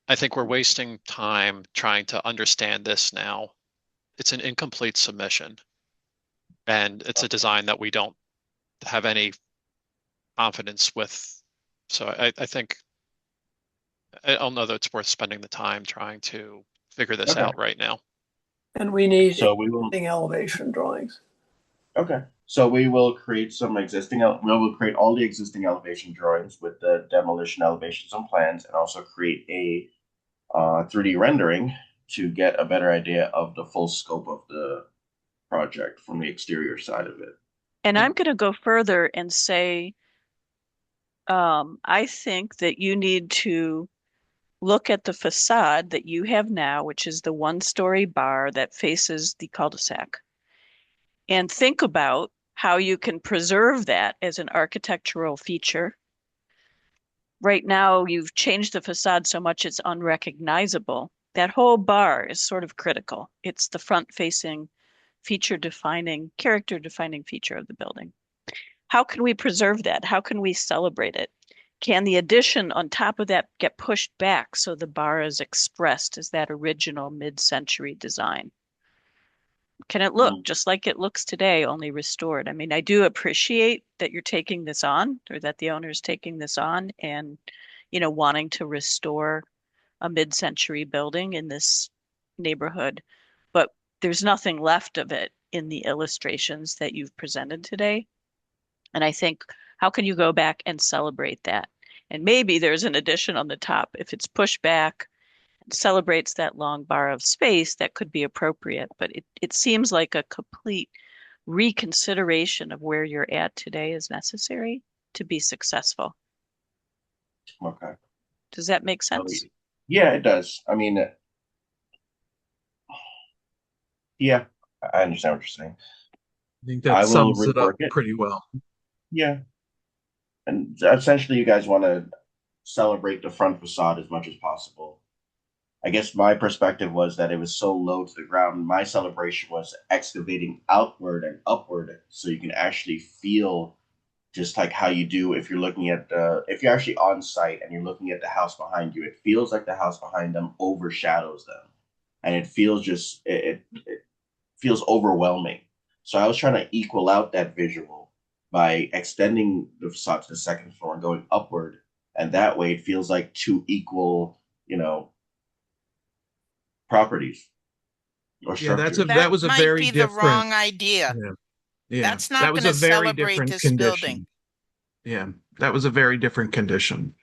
I think we're wasting time trying to understand this now. It's an incomplete submission, and it's a design that we don't have any confidence with. So I think, I don't know that it's worth spending the time trying to figure this out right now. And we need existing elevation drawings. Okay. So we will create create all the existing elevation drawings with the demolition elevations and plans, and also create a 3D rendering to get a better idea of the full scope of the project from the exterior side of it. And I'm going to go further and say, I think that you need to look at the facade that you have now, which is the one-story bar that faces the cul-de-sac, and think about how you can preserve that as an architectural feature. Right now, you've changed the facade so much it's unrecognizable. That whole bar is sort of critical. It's the front-facing, character-defining feature of the building. How can we preserve that? How can we celebrate it? Can the addition on top of that get pushed back so the bar is expressed as that original mid-century design? Can it look just like it looks today, only restored? I mean, I do appreciate that you're taking this on, or that the owner is taking this on, and wanting to restore a mid-century building in this neighborhood, but there's nothing left of it in the illustrations that you've presented today. And I think, how can you go back and celebrate that? And maybe there's an addition on the top. If it's pushed back, celebrates that long bar of space, that could be appropriate. But it seems like a complete reconsideration of where you're at today is necessary to be successful. Okay. Does that make sense? Yeah, it does. I mean, yeah, I understand what you're saying. I think that sums it up pretty well. Yeah. And essentially, you guys want to celebrate the front facade as much as possible. I guess my perspective was that it was so low to the ground. My celebration was excavating outward and upward, so you can actually feel just like how you do if you're looking at if you're actually on site and you're looking at the house behind you. It feels like the house behind them overshadows them, and it feels it feels overwhelming. So I was trying to equal out that visual by extending the facade to the second floor and going upward, and that way it feels like two equal, properties or Yeah, structures. that was a might very be the different. wrong idea. Yeah, yeah, That's not that was going a to very celebrate different this condition. building. Yeah, that was a very different condition.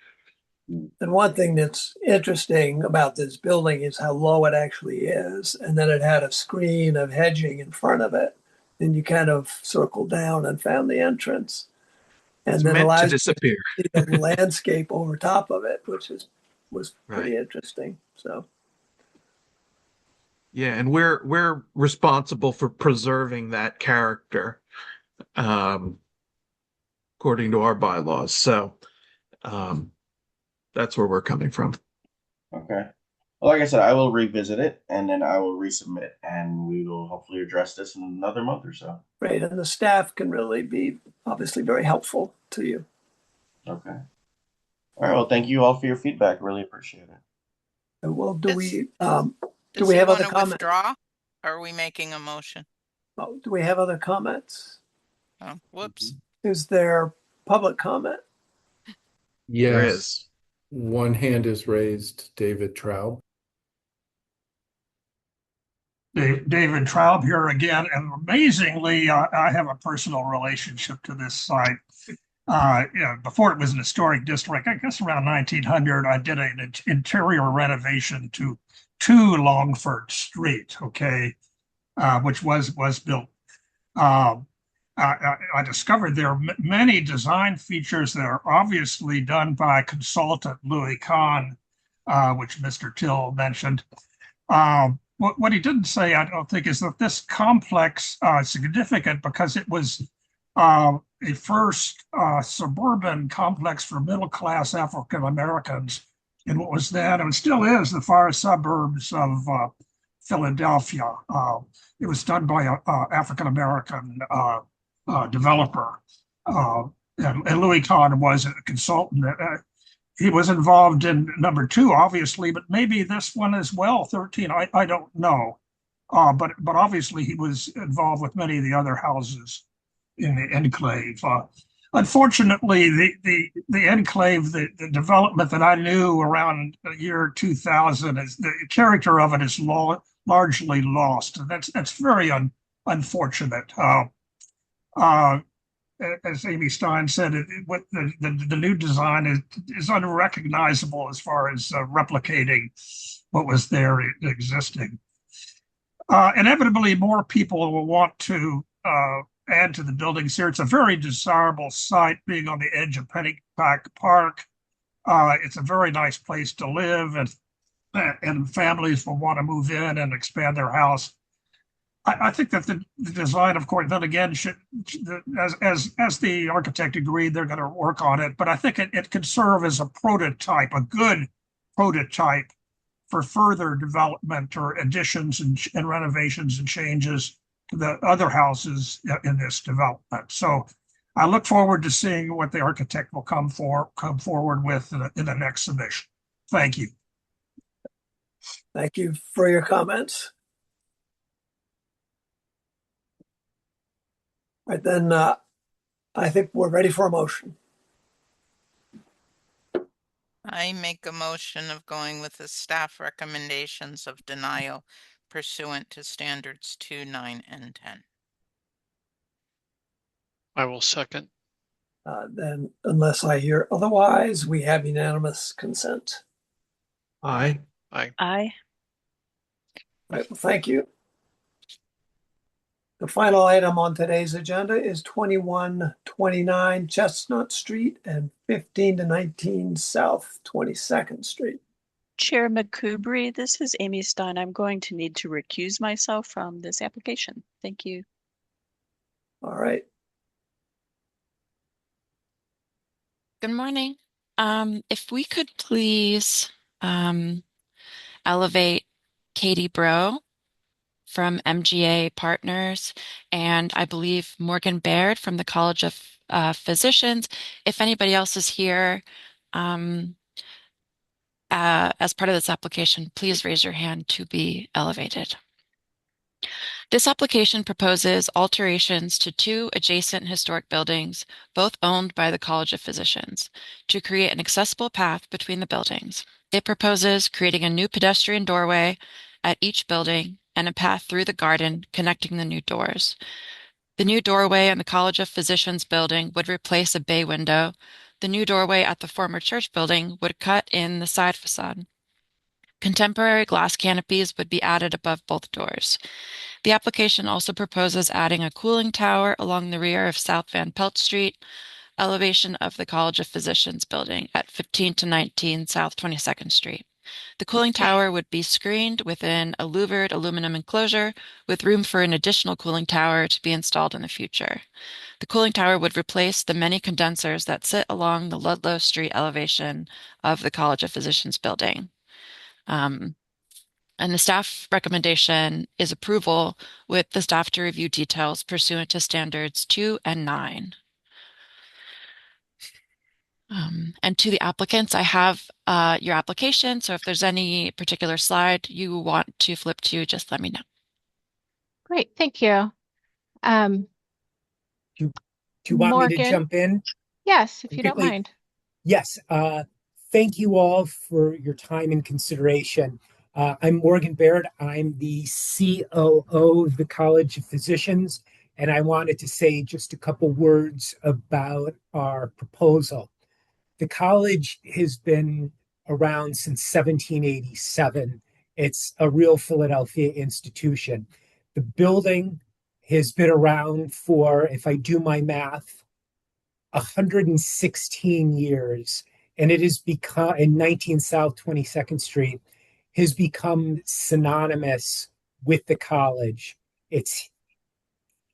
And one thing that's interesting about this building is how low it actually is. And then it had a screen of hedging in front of it. And you kind of circled down and found the entrance. And It's then meant to allows you disappear. see the landscape over top of it, which was pretty Right. interesting. So Yeah, and we're responsible for preserving that character, um, according to our bylaws. So that's where we're coming from. Okay. Well, like I said, I will revisit it and then I will resubmit and we will hopefully address this in another month or so. great. And the staff can really be obviously very helpful to you. Okay. All right. Well, thank you all for your feedback. Really appreciate it. Well, do we Does we he have other want to comments? withdraw? Or are we making a motion? Oh, do we have other comments? Oh, whoops. Is there public comment? There Yes. is. One hand is raised, David Traub. David Traub here again, and amazingly, I have a personal relationship to this site. Before it was an historic district, I guess around 1900, I did an interior renovation to 2 Longford Street, okay, which was built. I discovered there are many design features that are obviously done by consultant Louis Kahn, which Mr. Till mentioned. What he didn't say, I don't think, is that this complex is significant because it was a first suburban complex for middle-class African Americans in what was then, and still is, the far suburbs of Philadelphia. It was done by an African American developer, and Louis Kahn was a consultant. He was involved in number 2, obviously, but maybe this one as well, 13. I don't know, but obviously he was involved with many of the other houses in the enclave. Unfortunately, the enclave, the development that I knew around the year 2000, is the character of it is largely lost, and that's very unfortunate. As Amy Stein said, what the new design is unrecognizable as far as replicating what was there existing. Inevitably, more people will want to add to the buildings here. It's a very desirable site, being on the edge of Pennypack Park. It's a very nice place to live, and families will want to move in and expand their house. I think that the design, of course, then again, as the architect agreed, they're going to work on it. But I think it could serve as a prototype, a good prototype for further development or additions and renovations and changes to the other houses in this development. So I look forward to seeing what the architect will come forward with in the next submission. Thank you. Thank you for your comments. All right, then I think we're ready for a motion. I make a motion of going with the staff recommendations of denial pursuant to standards 2, 9, and 10. I will second. Then, unless I hear otherwise, we have unanimous consent. Aye. Aye. Aye. All right, well, thank you. The final item on today's agenda is 2129 Chestnut Street and 15 to 19 South 22nd Street. Chair McCoubry, this is Amy Stein. I'm going to need to recuse myself from this application. Thank you. All right. Good morning. If we could please elevate Katie Bro from MGA Partners, and I believe Morgan Baird from the College of Physicians. If anybody else is here as part of this application, please raise your hand to be elevated. This application proposes alterations to 2 adjacent historic buildings, both owned by the College of Physicians, to create an accessible path between the buildings. It proposes creating a new pedestrian doorway at each building and a path through the garden connecting the new doors. The new doorway in the College of Physicians building would replace a bay window. The new doorway at the former church building would cut in the side facade. Contemporary glass canopies would be added above both doors. The application also proposes adding a cooling tower along the rear of South Van Pelt Street, elevation of the College of Physicians building at 15 to 19 South 22nd Street. The cooling tower would be screened within a louvered aluminum enclosure with room for an additional cooling tower to be installed in the future. The cooling tower would replace the many condensers that sit along the Ludlow Street elevation of the College of Physicians building. And the staff recommendation is approval with the staff to review details pursuant to standards 2 and 9. And to the applicants, I have your application. So if there's any particular slide you want to flip to, just let me know. Great, thank you. Do you want me to Morgan? jump in? Yes, if you don't Quickly? mind. Yes. Thank you all for your time and consideration. I'm Morgan Baird. I'm the COO of the College of Physicians, and I wanted to say just a couple words about our proposal. The college has been around since 1787. It's a real Philadelphia institution. The building has been around for, if I do my math, 116 years. And it has become, in 19 South 22nd Street, has become synonymous with the college. Its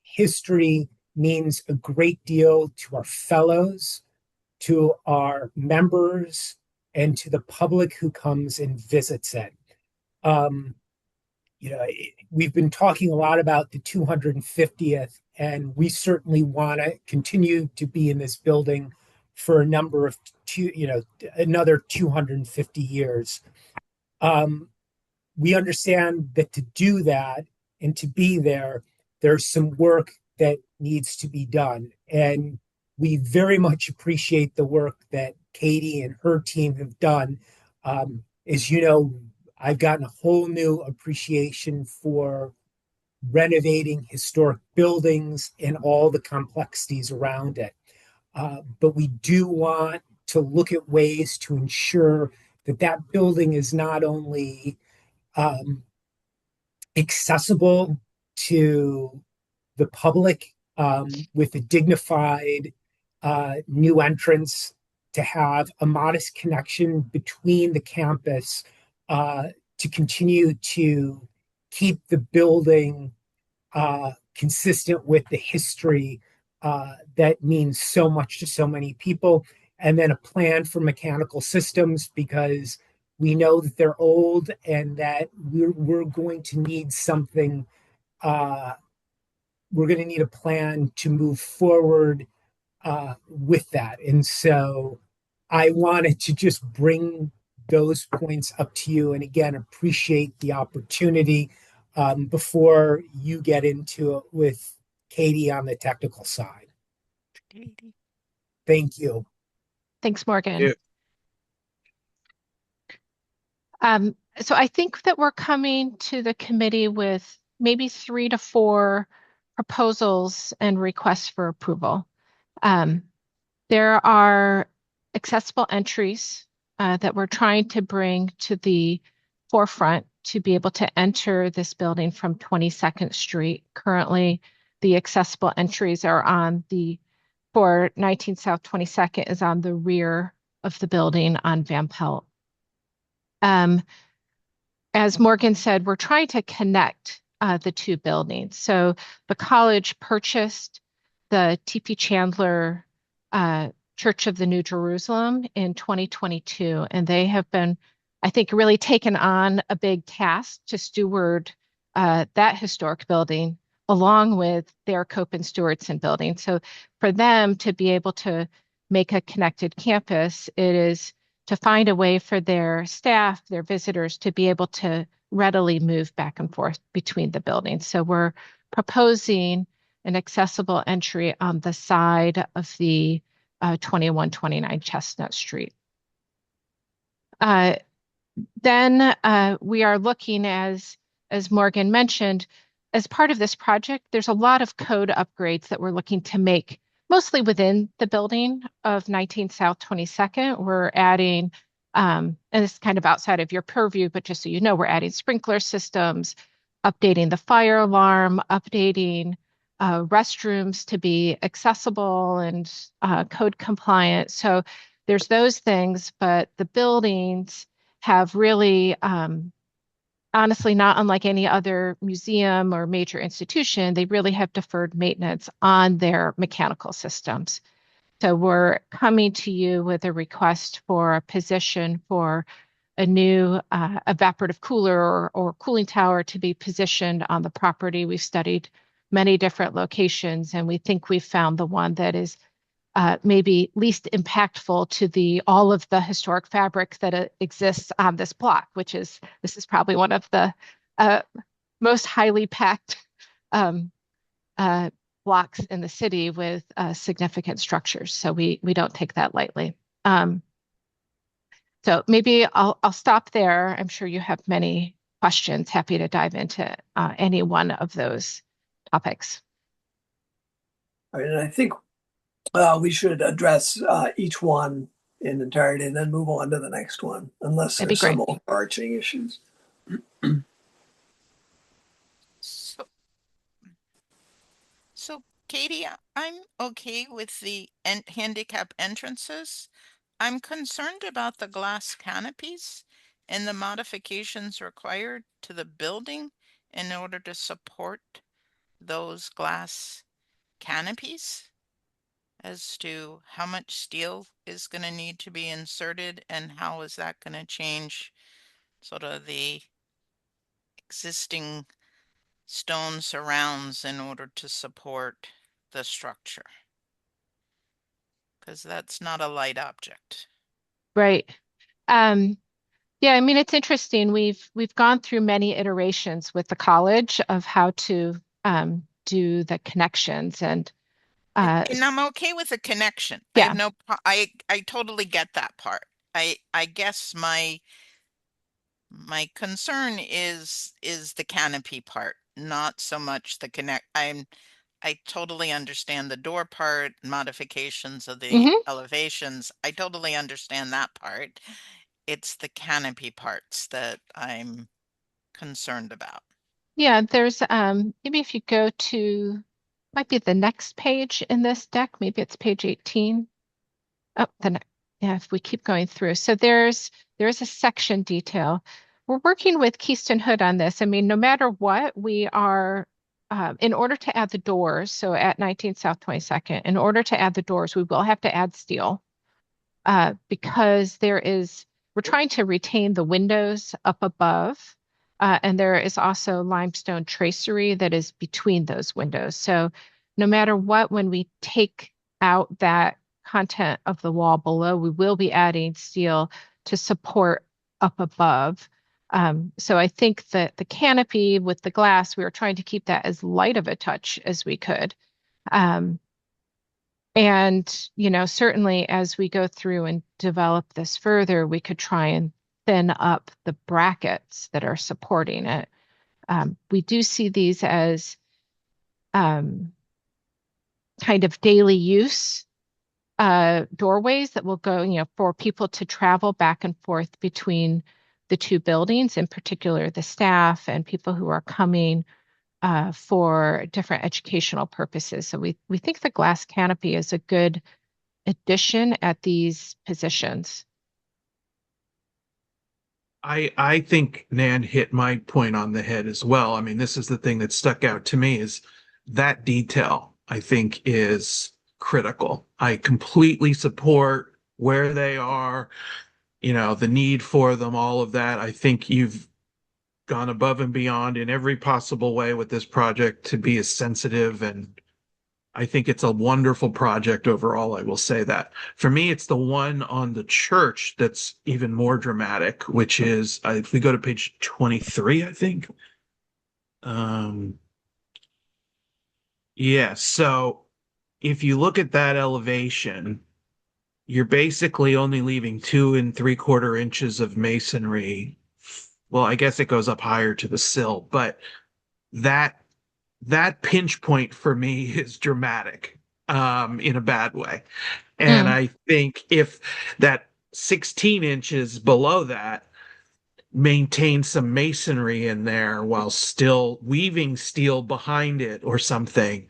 history means a great deal to our fellows, to our members, and to the public who comes and visits it. We've been talking a lot about the 250th, and we certainly want to continue to be in this building for a number of another 250 years. We understand that to do that and to be there, there's some work that needs to be done. And we very much appreciate the work that Katie and her team have done. As you know, I've gotten a whole new appreciation for renovating historic buildings and all the complexities around it. But we do want to look at ways to ensure that that building is not only accessible to the public with a dignified new entrance, to have a modest connection between the campus, to continue to keep the building consistent with the history that means so much to so many people, and then a plan for mechanical systems, because we know that they're old and that we're going to need something. We're going to need a plan to move forward with that. And so I wanted to just bring those points up to you, and again, appreciate the opportunity before you get into it with Katie on the technical side. Thank you. Thanks, Morgan. Yeah. So I think that we're coming to the committee with maybe 3 to 4 proposals and requests for approval. There are accessible entries that we're trying to bring to the forefront to be able to enter this building from 22nd Street. Currently, the accessible entries are for 19 South 22nd is on the rear of the building on Van Pelt. As Morgan said, we're trying to connect the two buildings. So the college purchased the T.P. Chandler Church of the New Jerusalem in 2022, and they have been, I think, really taken on a big task to steward that historic building along with their Cope and Stewardson building. So for them to be able to make a connected campus, it is to find a way for their staff, their visitors, to be able to readily move back and forth between the buildings. So we're proposing an accessible entry on the side of the 2129 Chestnut Street. then we are looking, as Morgan mentioned, as part of this project, there's a lot of code upgrades that we're looking to make, mostly within the building of 19 South 22nd. We're adding, and it's kind of outside of your purview, but just so you know, we're adding sprinkler systems, updating the fire alarm, updating restrooms to be accessible and code compliant. So there's those things, but the buildings have really, honestly, not unlike any other museum or major institution, they really have deferred maintenance on their mechanical systems. So we're coming to you with a request for a position for a new evaporative cooler or cooling tower to be positioned on the property. We've studied many different locations, and we think we've found the one that is maybe least impactful to all of the historic fabric that exists on this block, this is probably one of the most highly packed blocks in the city with significant structures. So we don't take that lightly. So maybe I'll stop there. I'm sure you have many questions. Happy to dive into any one of those topics. All right, and I think we should address each one in entirety and then move on to the next one, unless That'd be there's some great. overarching issues. So Katie, I'm okay with the handicap entrances. I'm concerned about the glass canopies and the modifications required to the building in order to support those glass canopies, as to how much steel is going to need to be inserted and how is that going to change sort of the existing stone surrounds in order to support the structure, because that's not a light object. Right. Yeah, I mean, it's interesting. We've gone through many iterations with the college of how to do the connections, and I'm okay with a connection. I yeah. have no, I totally get that part. I guess my concern is the canopy part, not so much the connect. I totally understand the door part, modifications of the elevations. I totally understand that part. It's the canopy parts that I'm concerned about. Yeah, there's maybe if you go to, might be the next page in this deck, maybe it's page 18. Oh, yeah, if we keep going through. So there's a section detail. We're working with Keystone Hood on this. I mean, no matter what, we are in order to add the doors, so at 19 South 22nd, in order to add the doors, we will have to add steel because we're trying to retain the windows up above. And there is also limestone tracery that is between those windows. So no matter what, when we take out that content of the wall below, we will be adding steel to support up above. So I think that the canopy with the glass, we were trying to keep that as light of a touch as we could. And, certainly as we go through and develop this further, we could try and thin up the brackets that are supporting it. We do see these as kind of daily use doorways that will go, for people to travel back and forth between the two buildings, in particular the staff and people who are coming for different educational purposes. So we think the glass canopy is a good addition at these positions. I think Nan hit my point on the head as well. I mean, this is the thing that stuck out to me is that detail, I think, is critical. I completely support where they are, the need for them, all of that. I think you've gone above and beyond in every possible way with this project to be as sensitive, and I think it's a wonderful project overall. I will say that. For me, it's the one on the church that's even more dramatic, which is if we go to page 23, I think. Yeah, so if you look at that elevation, you're basically only leaving 2 3/4 inches of masonry. Well, I guess it goes up higher to the sill, but that pinch point for me is dramatic, in a bad way. And I think if that 16 inches below that maintain some masonry in there while still weaving steel behind it or something,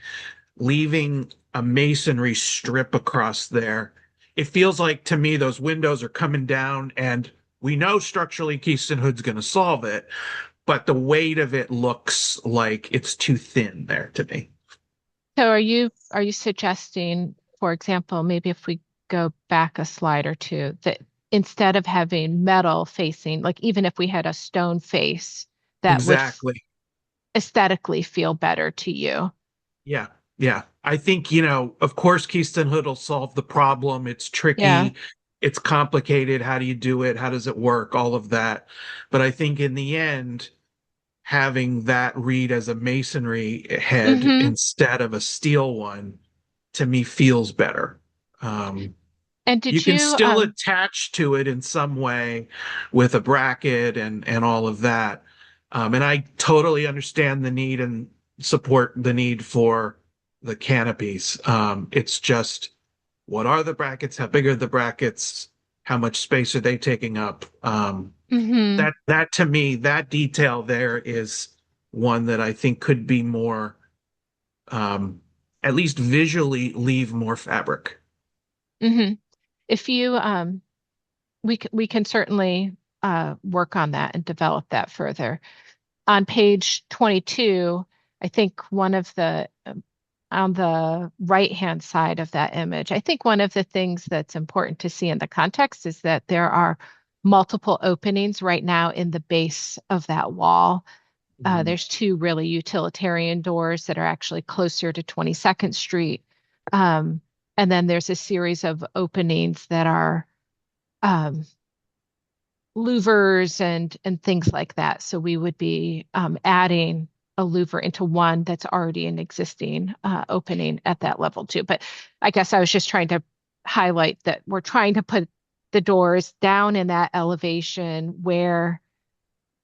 leaving a masonry strip across there. It feels like to me those windows are coming down, and we know structurally Keystone Hood's going to solve it, but the weight of it looks like it's too thin there to me. So are you suggesting, for example, maybe if we go back a slide or two, that instead of having metal facing, like even if we had a stone face, that Exactly. would aesthetically feel better to you? Yeah. Yeah. I think, of course, Keystone Hood will solve the problem. It's tricky. Yeah. It's complicated. How do you do it? How does it work? All of that. But I think in the end, having that read as a masonry head instead of a steel one, to me, feels better. And did you can still um, attach to it in some way with a bracket and all of that. And I totally understand the need and support the need for the canopies. It's just, what are the brackets? How big are the brackets? How much space are they taking up? That to me, that detail there is one that I think could be more, at least visually, leave more fabric. If you we can certainly work on that and develop that further. On page 22, I think one of the on the right-hand side of that image, I think one of the things that's important to see in the context is that there are multiple openings right now in the base of that wall. There's 2 really utilitarian doors that are actually closer to 22nd Street. And then there's a series of openings that are louvers and things like that. So we would be adding a louver into one that's already an existing opening at that level too. But I guess I was just trying to highlight that we're trying to put the doors down in that elevation where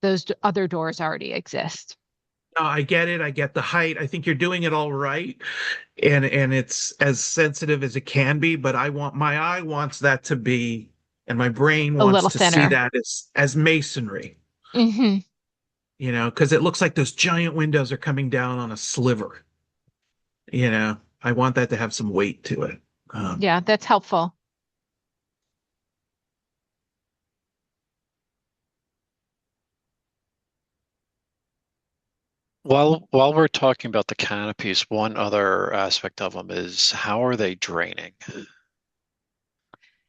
those other doors already exist. No, I get it. I get the height. I think you're doing it all right. And it's as sensitive as it can be, but my eye wants that to be, and my brain A wants little to see thinner. that as masonry. Because it looks like those giant windows are coming down on a sliver. I want that to have some weight to it. Yeah, that's helpful. While we're talking about the canopies, one other aspect of them is how are they draining?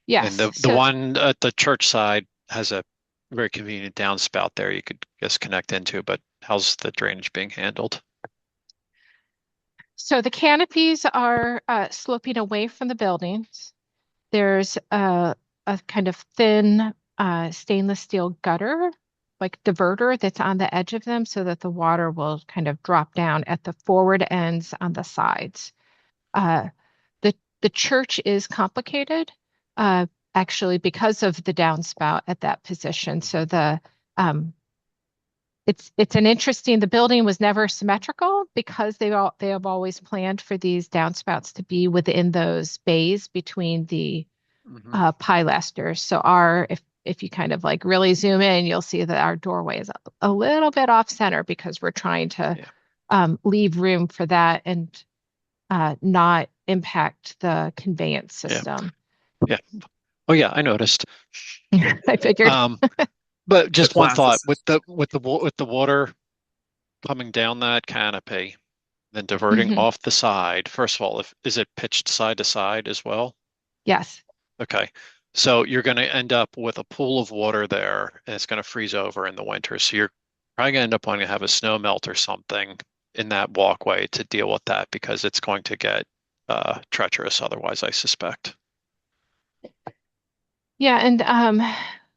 Yes. And the one at the church side has a very convenient downspout there you could just connect into, but how's the drainage being handled? So the canopies are sloping away from the buildings. There's a kind of thin stainless steel gutter, like diverter, that's on the edge of them so that the water will kind of drop down at the forward ends on the sides. The church is complicated, actually, because of the downspout at that position. So it's an interesting. The building was never symmetrical because they have always planned for these downspouts to be within those bays between the pilasters. So if you kind of like really zoom in, you'll see that our doorway is a little bit off center because we're trying to leave room for that and not impact the conveyance system. Yeah. Oh yeah, I noticed. I figured. But just one thought with the water coming down that canopy, then diverting off the side. First of all, is it pitched side to side as well? Yes. Okay. So you're going to end up with a pool of water there, and it's going to freeze over in the winter. So you're probably going to end up wanting to have a snow melt or something in that walkway to deal with that because it's going to get treacherous otherwise, I suspect. Yeah, and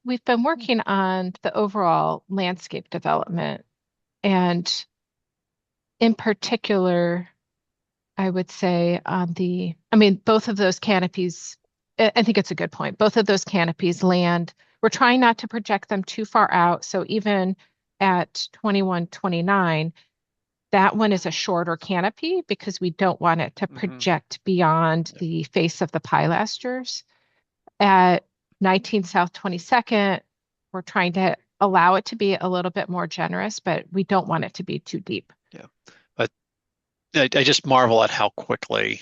we've been working on the overall landscape development, and in particular, I would say both of those canopies I think it's a good point. Both of those canopies land. We're trying not to project them too far out. So even at 2129, that one is a shorter canopy because we don't want it to project beyond the face of the pilasters. At 19 South 22nd, we're trying to allow it to be a little bit more generous, but we don't want it to be too deep. Yeah. But I just marvel at how quickly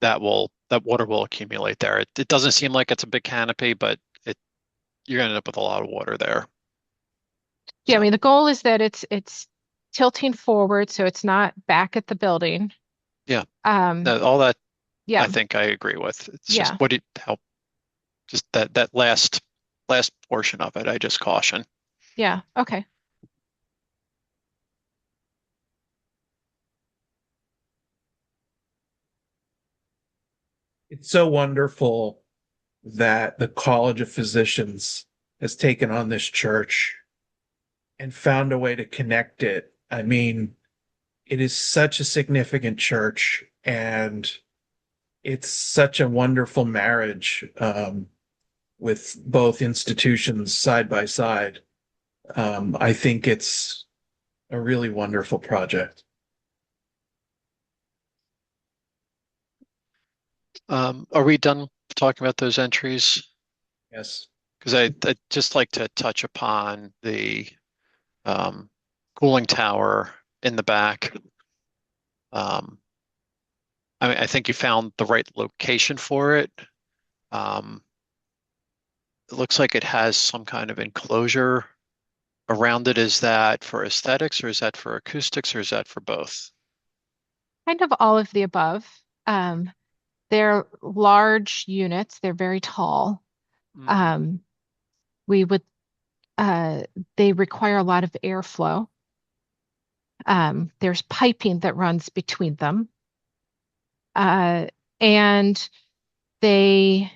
that water will accumulate there. It doesn't seem like it's a big canopy, but you're gonna end up with a lot of water there. Yeah, I mean the goal is that it's tilting forward so it's not back at the building. Yeah. No, all that yeah. I think I agree with. It's Yeah. just just that last portion of it, I just caution. Yeah, okay. It's so wonderful that the College of Physicians has taken on this church and found a way to connect it. I mean, it is such a significant church, and it's such a wonderful marriage with both institutions side by side. I think it's a really wonderful project. Are we done talking about those entries? Yes. Because I'd just like to touch upon the cooling tower in the back. I mean, I think you found the right location for it. It looks like it has some kind of enclosure around it. Is that for aesthetics, or is that for acoustics, or is that for both? Kind of all of the above. They're large units. They're very tall. We would they require a lot of airflow. There's piping that runs between them. And they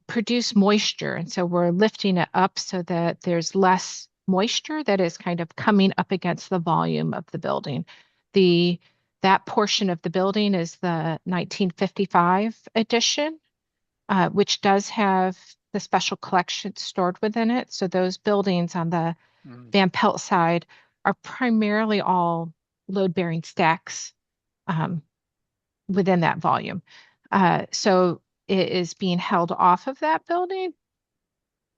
produce moisture. And so we're lifting it up so that there's less moisture that is kind of coming up against the volume of the building. That portion of the building is the 1955 edition, which does have the special collection stored within it. So those buildings on the Van Pelt side are primarily all load-bearing stacks within that volume. So it is being held off of that building,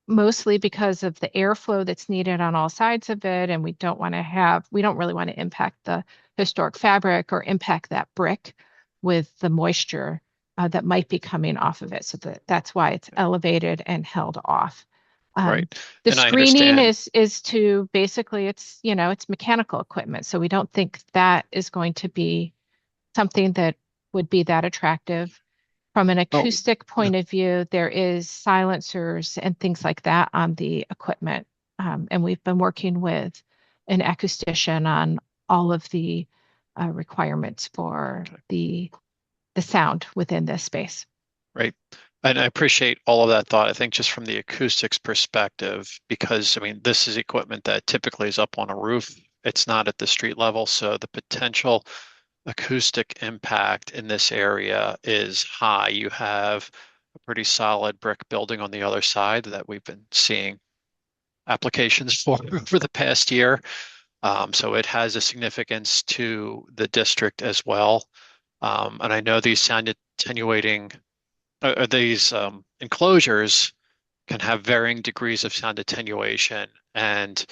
mostly because of the airflow that's needed on all sides of it. And we don't really want to impact the historic fabric or impact that brick with the moisture that might be coming off of it. So that's why it's elevated and held off. Right. The And I screening understand. is to basically it's mechanical equipment. So we don't think that is going to be something that would be that attractive. From an acoustic point of view, there is silencers and things like that on the equipment. And we've been working with an acoustician on all of the requirements for the sound within this space. Right. And I appreciate all of that thought. I think just from the acoustics perspective, because I mean, this is equipment that typically is up on a roof. It's not at the street level. So the potential acoustic impact in this area is high. You have a pretty solid brick building on the other side that we've been seeing applications for the past year. So it has a significance to the district as well. And I know these sound attenuating, these enclosures can have varying degrees of sound attenuation. And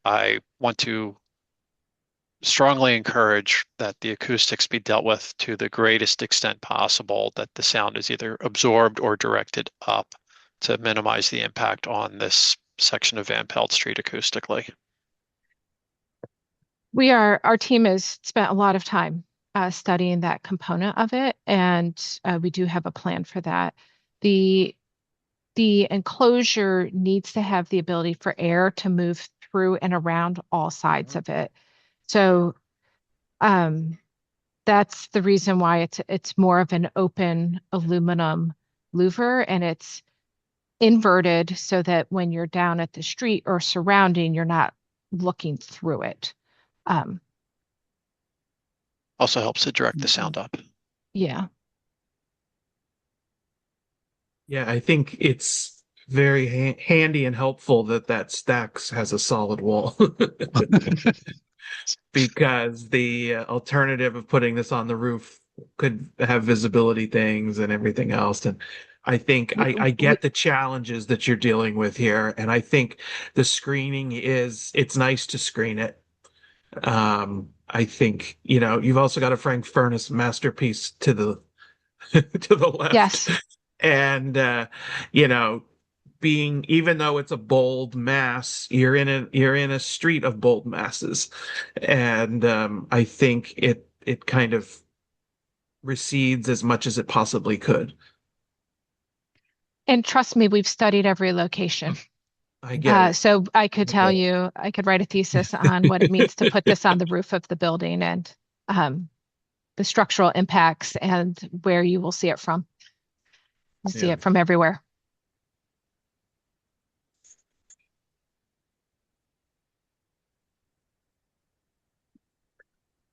I want to strongly encourage that the acoustics be dealt with to the greatest extent possible, that the sound is either absorbed or directed up to minimize the impact on this section of Van Pelt Street acoustically. Our team has spent a lot of time studying that component of it, and we do have a plan for that. The enclosure needs to have the ability for air to move through and around all sides of it. So that's the reason why it's more of an open aluminum louver, and it's inverted so that when you're down at the street or surrounding, you're not looking through it. Also helps to direct the sound up. Yeah. Yeah, I think it's very handy and helpful that that stacks has a solid wall. Because the alternative of putting this on the roof could have visibility things and everything else. And I think I get the challenges that you're dealing with here. And I think the screening it's nice to screen it. I think, you've also got a Frank Furness masterpiece to the to the left. Yes. And even though it's a bold mass, you're in a street of bold masses. And I think it kind of recedes as much as it possibly could. And trust me, we've studied every location. I get it. So I could tell you, I could write a thesis on what it means to put this on the roof of the building and the structural impacts and where you will see it from. You see it from everywhere.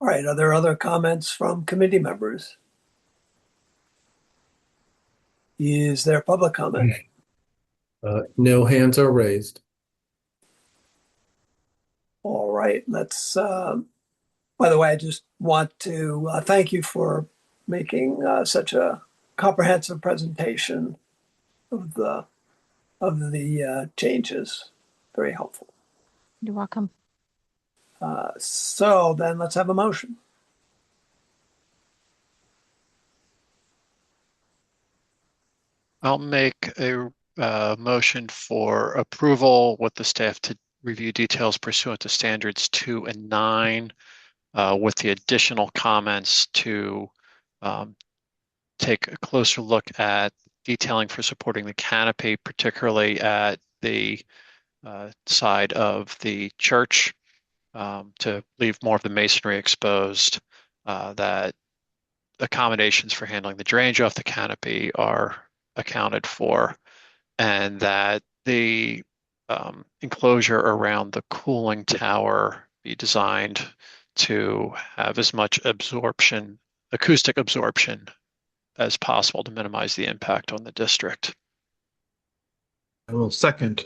All right, are there other comments from committee members? Is there public comment? No hands are raised. All right, let's, by the way, I just want to thank you for making such a comprehensive presentation of the changes. Very helpful. You're welcome. So then let's have a motion. I'll make a motion for approval with the staff to review details pursuant to standards 2 and 9, with the additional comments to take a closer look at detailing for supporting the canopy, particularly at the side of the church, to leave more of the masonry exposed, that accommodations for handling the drainage off the canopy are accounted for, and that the enclosure around the cooling tower be designed to have as much acoustic absorption as possible to minimize the impact on the district. I will second.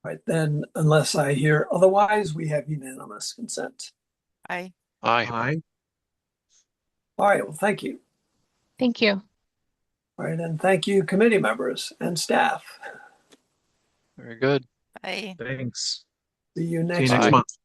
All right, then, unless I hear otherwise, we have unanimous consent. Aye. Aye. All right, well, thank you. Thank you. All right, and thank you, committee members and staff. Very good. Aye. Thanks. See you See next you next Bye. month.